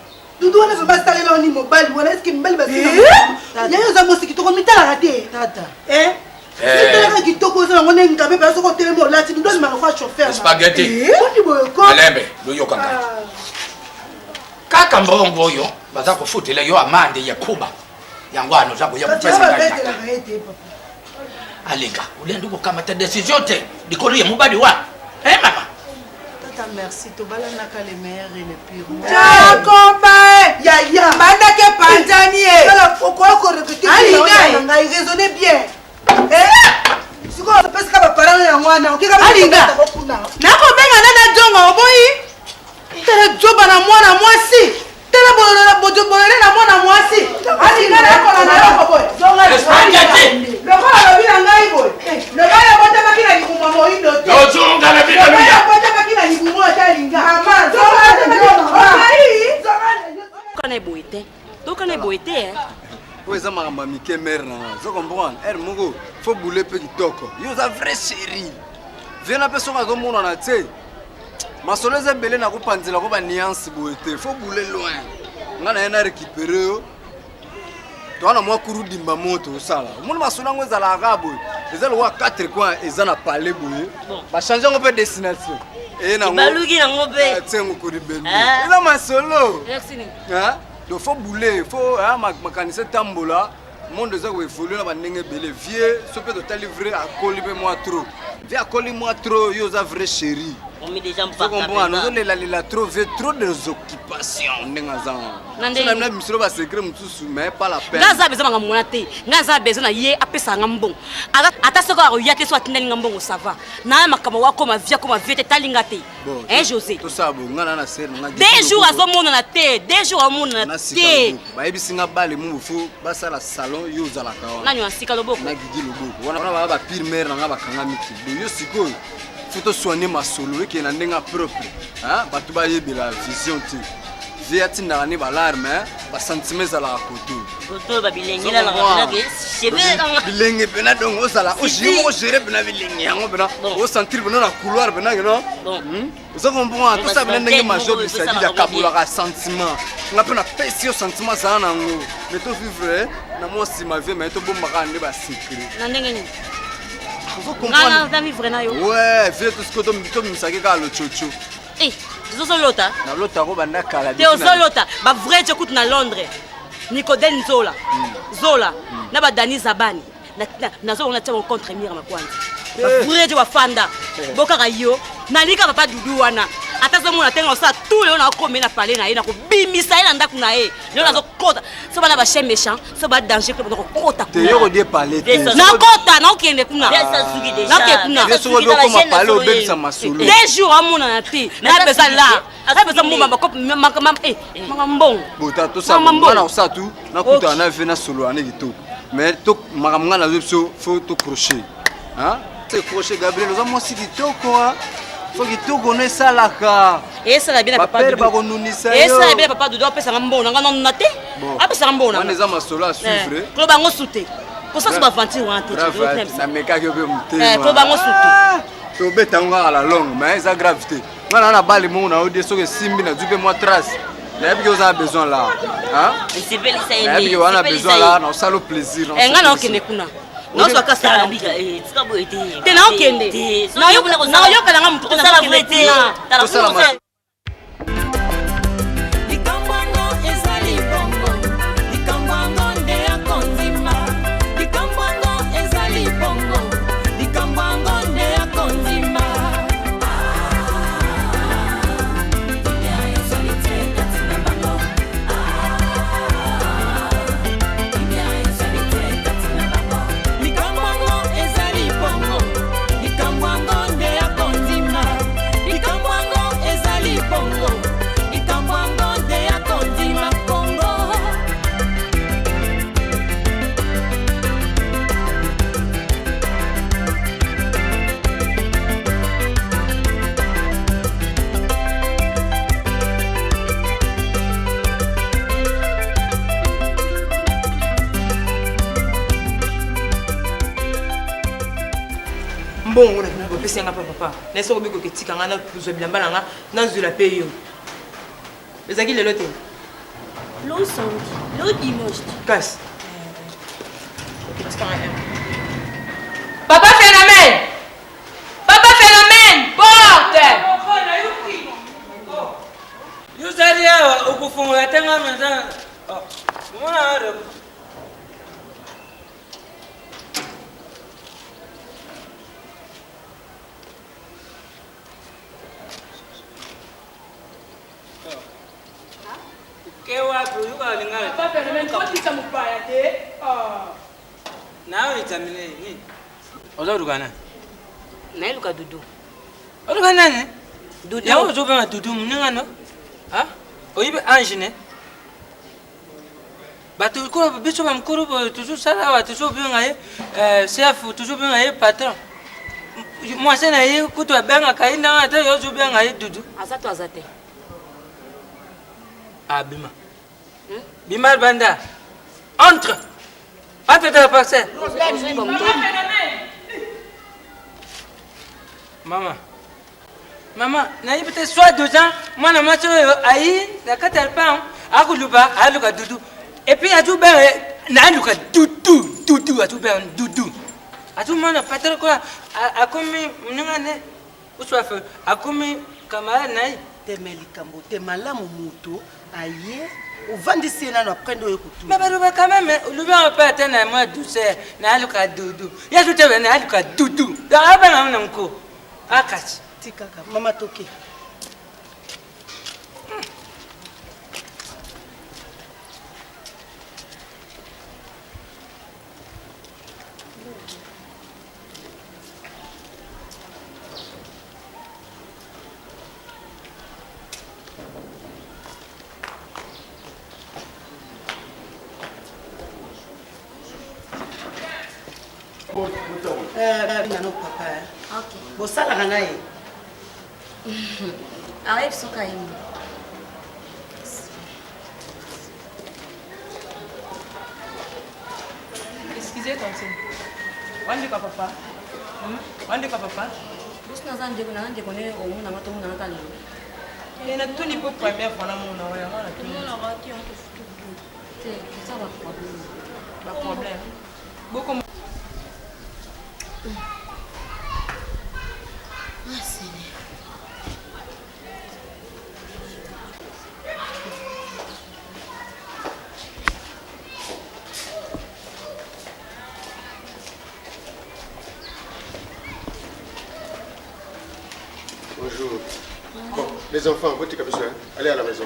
dudu wana zo basalela oni mobali wana eske mobali basila yayo oza mosi kitoko mitalaka te tata mitalaka kitoko oza yango nde ngabe baya soko otelema olati dudu azimaka kwa chauffeur spaghetti oni boyoko malembe loyoka ngai kaka mbongo oyo baza kofutela yo amande ya kuba yango ano za koya kupesa ngai alinga ulienda kukamata decision te likolo ya mobali wa mama tata merci tobalanaka le meilleur et le pire jakomba yaya bandake panzani okoya korepete ngai raisonne bien sikoyo opesika baparent yango wana alinga nakobenga nana jonga oboyi tala joba na mwana mwasi tala bolole na mwana mwasi alinga nakola na yoko boy lokola lobi na ngai boy lokola botabaki na likumwa moyindo te botabaki na likumwa ta alinga tokana eboye te oyo eza makambo ya mike mere na nga zo comprendre ere moko fo bule mpe kitoko yo oza vrai chéri viena mpe soki azomonana te masolo eza ebele nakopanzela ko baniance boye te fo bule loin nga na ye na récupere yo towana mwa kuru dimba moto osala omoni masolo yango ezalaka boye eza lokwa 4 coin eza na palais boye bachange yango mpe destination baluki yango mpe tiengo koribelu eza masolo donc faut bouler faut makanisa tambola monde eza koevolue na bandenge ebele vie so mpe totali vrai akoli mpe mwa trop vie akoli mwa trop yo oza vrai chéri On met des gens par contre. Il a trouvé trop de occupations. Mais pas la peine. Ngaza besoin de monter. Ngaza besoin de y apesa ngambon. Ata soko ya ke so atindani ngambon ça va. Na makama wa koma via koma vete talingate. Hein José. Tout ça bon ngana na ser nga. Des jours azo mona na te, des jours mona na te. Ba ebisinga bale mu fu basa la salon yo za la kawa. Nanyo asika loboko. Na gidi loboko. Wana ba pire mère nga bakanga miki. Yo sikoyo. Faut soigner ma solo qui est un dingue propre. Hein? Batu ba yebi la vision tu. Viati na ni balarme, ba sentiments à la côté. Côté ba bilengi la la que chebe. Bilengi bena donc osala. O jimo gérer bena bilengi yango bena. O sentir bena na couloir bena non. Vous comprenez tout ça bena ndenge major de sa vie ya kabula ka sentiment. On peut na pesi au sentiment ça na ngo. Mais to vivre na moi si ma vie mais to bomba ka ne ba secret. Na ndenge ni. Vous comprenez? Ouais, viens tout ce que tu me sais que le chocho. Eh, zozo lota. Na lota ko banda kala. Te ozo lota, ba vrai je coûte na Londres. Nicodème Zola. Zola. Na ba Dani Zabani. Na zo on a tient contre mire ma kwanza. Ba vrai je wa fanda. Boka ka yo, na lika papa dudu wana. Ata zo mona tenga ça tout le on a commis na parler na ye na ko bimisa ye na ndaku na ye. Le na zo kota. So ba na ba chien méchant, so ba danger ko kota. Te yo ko die parler. Na kota na okende kuna. Na ke kuna. Je suis ko ma parler au bel sa masolo. Des jours à mon anati. Na beza là. Na beza mumba ba ko mama mbong. Bota to sa na sa tout. Na kuta na ve na solo ane gito. Mais to makamanga na zo faut to crochet. Hein? C'est crochet Gabriel, nous avons aussi kitoko hein. Faut kitoko ne salaka. Et ça la bien papa. Ba ko nunisa yo. Et ça la bien papa dodo apesa mbona nga non naté. Apesa mbona. On les a masolo à suivre. Ko ba ngosuté. Ko ça ba ventir wa tete. Ça me ka yo be mutema. Ko ba ngosuté. To beta nga la longue mais ça gravité. Ngana na bali mo na odi so ke simbi na dupe moi trace. Na bi que a besoin là. Hein? C'est belle ça est. Na bi on a besoin là, on ça le plaisir. Ngana okende kuna. Non so ka sala bika tsika bo ete. Te na okende. Na yo kala nga mutu na vérité. To sala bon on a pu passer un papa n'est-ce pas que tu quand on a plus bien balanga dans la pays mais ça qui le loté l'eau samedi l'eau dimanche casse papa phénomène porte yusaria ukufunga tenga meza mwana ro kewa buruka lingala papa phénomène quoi tu ça mupaya te nawe itamine ni ozoruka na na luka dudu oruka nani dudu ya ozobe ma dudu mningano ha oyibe angine batu ko biso ba mkuru toujours sala wa toujours bien ngaye chef toujours bien ngaye patron moi c'est na ye kuto benga kaina ata yo zo bien ngaye dudu azato azate abima bimar banda entre de la parcelle maman na y peut-être soit 2 ans moi na macho ayi na katalpa akuluba aluka dudu et puis atu ben na aluka dudu atu ben dudu atu mana patro ko akomi mningane uswa fe akomi kamara nai temeli kambo temalamu muto aye uvandisi na no prendre ekutu mais baruba quand même le bien pas tena moi douceur na aluka dudu ya tout te na aluka dudu da abana nko akati Tikaka, Mama Toki. Non, papa. Ok. Bon, ça, la ranaï. Arrive sur Kaïm. Excusez, tantine. Wande quoi, papa? Wande quoi, papa? Bus na zan dego na dego ne o muna mato muna kali. Et na tout niveau première fois na muna wa ya na tout. Non, on va dire on te fout. C'est ça va problème. Pas problème. Beaucoup. Ah, c'est bien. Bonjour. Bon, les enfants, votre capuchon, allez à la maison.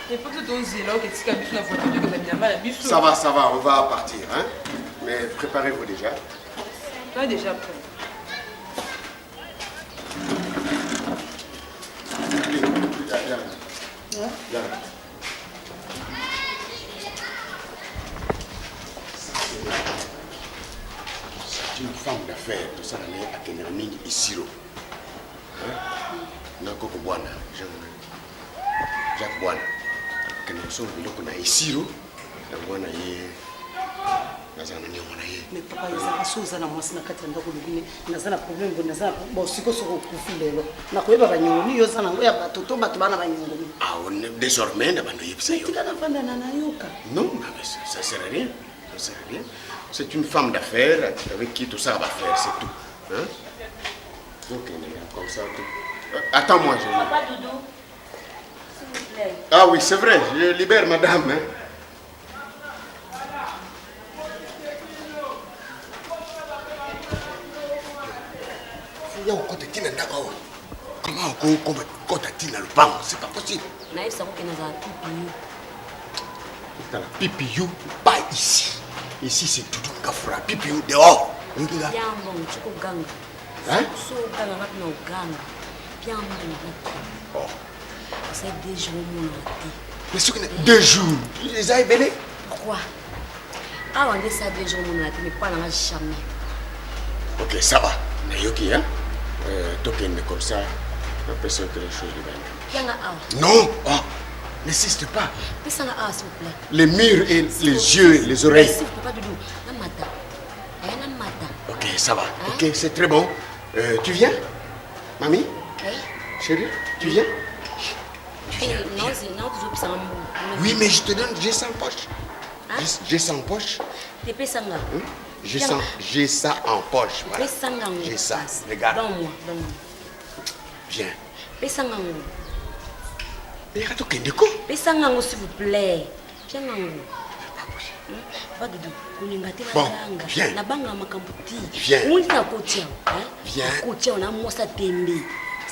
Il faut que tu donnes là que tu capuches la photo de la bien mal. Ça va, on va partir, hein. Mais préparez-vous déjà. Toi déjà prêt. C'est une femme d'affaires, tout ça, elle est à Kenerming ici. Nakoko Bwana, Jacques Bwana. Quand nous sommes venus à Isiro, la Bwana est. Mais papa, il y a des choses à la masse, il y a des problèmes, il y a des problèmes. Désormais, non, mais ça ne sert à rien. C'est une femme d'affaires avec qui tout ça va faire, c'est tout. Hein? Donc, comme ça. Attends-moi, je... Papa Doudou, s'il vous plaît. Ah oui, c'est vrai, je libère madame. Hein? Comment Tina le banc, c'est pas possible. Naïf, ça va que nous avons Dans la Pipiou, pas ici. Ici, c'est tout un Kafra. Pipiou dehors. bien bon, tu peux gagner. Hein? So, gagner, on gagne. Bien bon. C'est 2 jours, mon avis. Mais ce que 2 jours, les a ébélés. Pourquoi? Ah, on dit ça 2 jours, mon avis, mais pas dans la jamais. Ok, ça va. Nayoki, hein? Token comme ça, on peut se que les choses de Bien non, oh, n'insiste pas. S'il vous plaît. Les murs et les yeux et les oreilles. S'il vous plaît, pas de doux. Ok, ça va. Ok, c'est très bon. Tu viens? Mamie? Oui. Chérie, tu viens? Non, c'est non, toujours ça. Oui, mais je te donne, j'ai ça en poche. J'ai ça en poche. Tu peux ça là? J'ai ça en poche. Voilà. J'ai ça. Regarde. Donne-moi. Viens. Pesanga. Mais regarde, ok, de quoi? Pesanga, s'il vous plaît. Viens. Pas de doux. Bon, viens. La banga makambuti. Viens. On est à côté. Viens. Côté, on a moi ça tembe.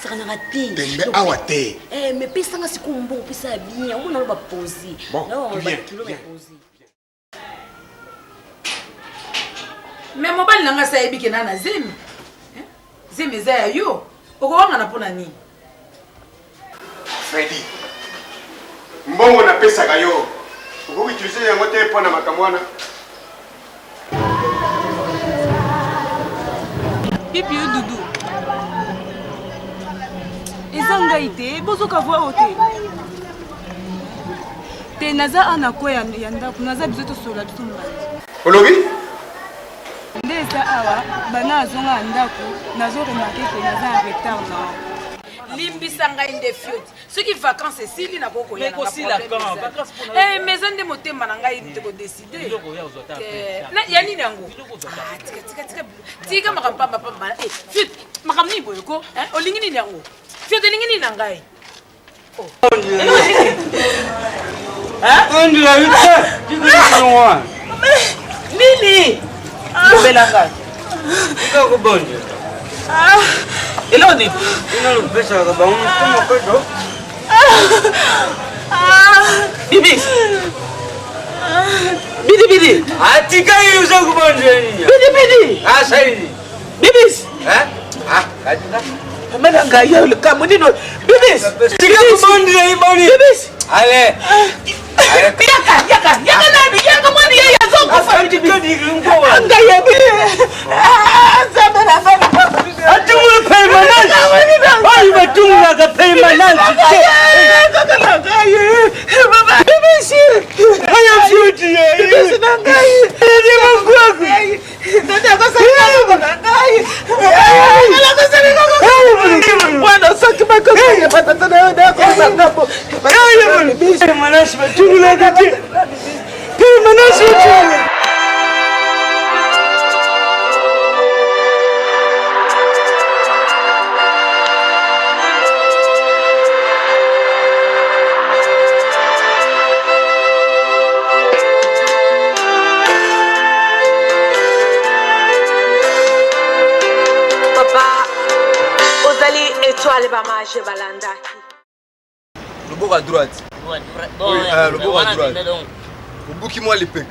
Ça n'a pas tembe. Tembe awate. Mais pesanga c'est comme bon, pesa bien. On a pas poser. Bon, viens. Mais mobile nanga sa ebiki na zemi. Zemi za yo. Okowanga na pona ni. Freddy. Mbongo na pesa kayo. Uko utiliser yango te pona makamwana. Pipi Doudou. Ezanga ite bozoka voir ote. Te naza anako ya ndako naza bizoto sola bitumba. Olobi? Ndeza awa bana azonga ndako nazo remarquer que naza en retard na. Limbisa ngai nde fiot. Soki vacances esili na koko ya. Mais aussi la quand vacances pour mais nde motema na ngai ndeko décider. Na ya nini yango? Tika makamba pamba. Fiot makamni boyoko. Olingi nini yango? Fiot olingi nini na ngai? Oh. On dirait tu veux moi. Nini? Belanga. Iko kubonje. eloni inalopesa kabango mokoto bibi bidi atikai uza kubonjeni bidi asaidi bibis kadina amana ngayo le kamunino bibis tika kubondira iboni bibis ale yaka nani mwani yeye azoko afandi bidi ngwa ngaye bibi zamana atumule permanent ai batumula ka permanent baba bibis aya futi bibis nangaye ndi mangwaku ndio kwa sababu nangaye Bueno, saki makosa patata na yoda kwa ngapo. Manashi batumula kati. Manashi batumula. Étoile va manger balandaki. Le bord à droite. Oui, le bord à droite. Au bout qui moi les pèques.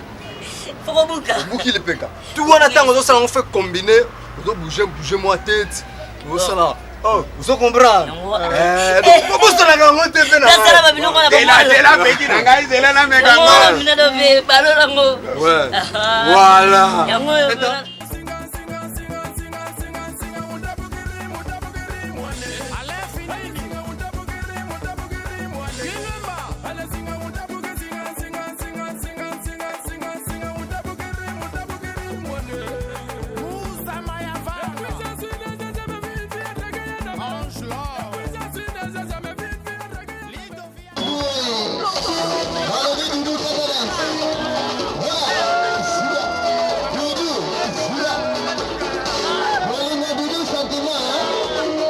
Faut au bout les pèques. Tout on attend, on fait combiner, on bouger moi tête. On ça oh, vous comprenez? Donc pourquoi ça n'a pas monté bien? Voilà.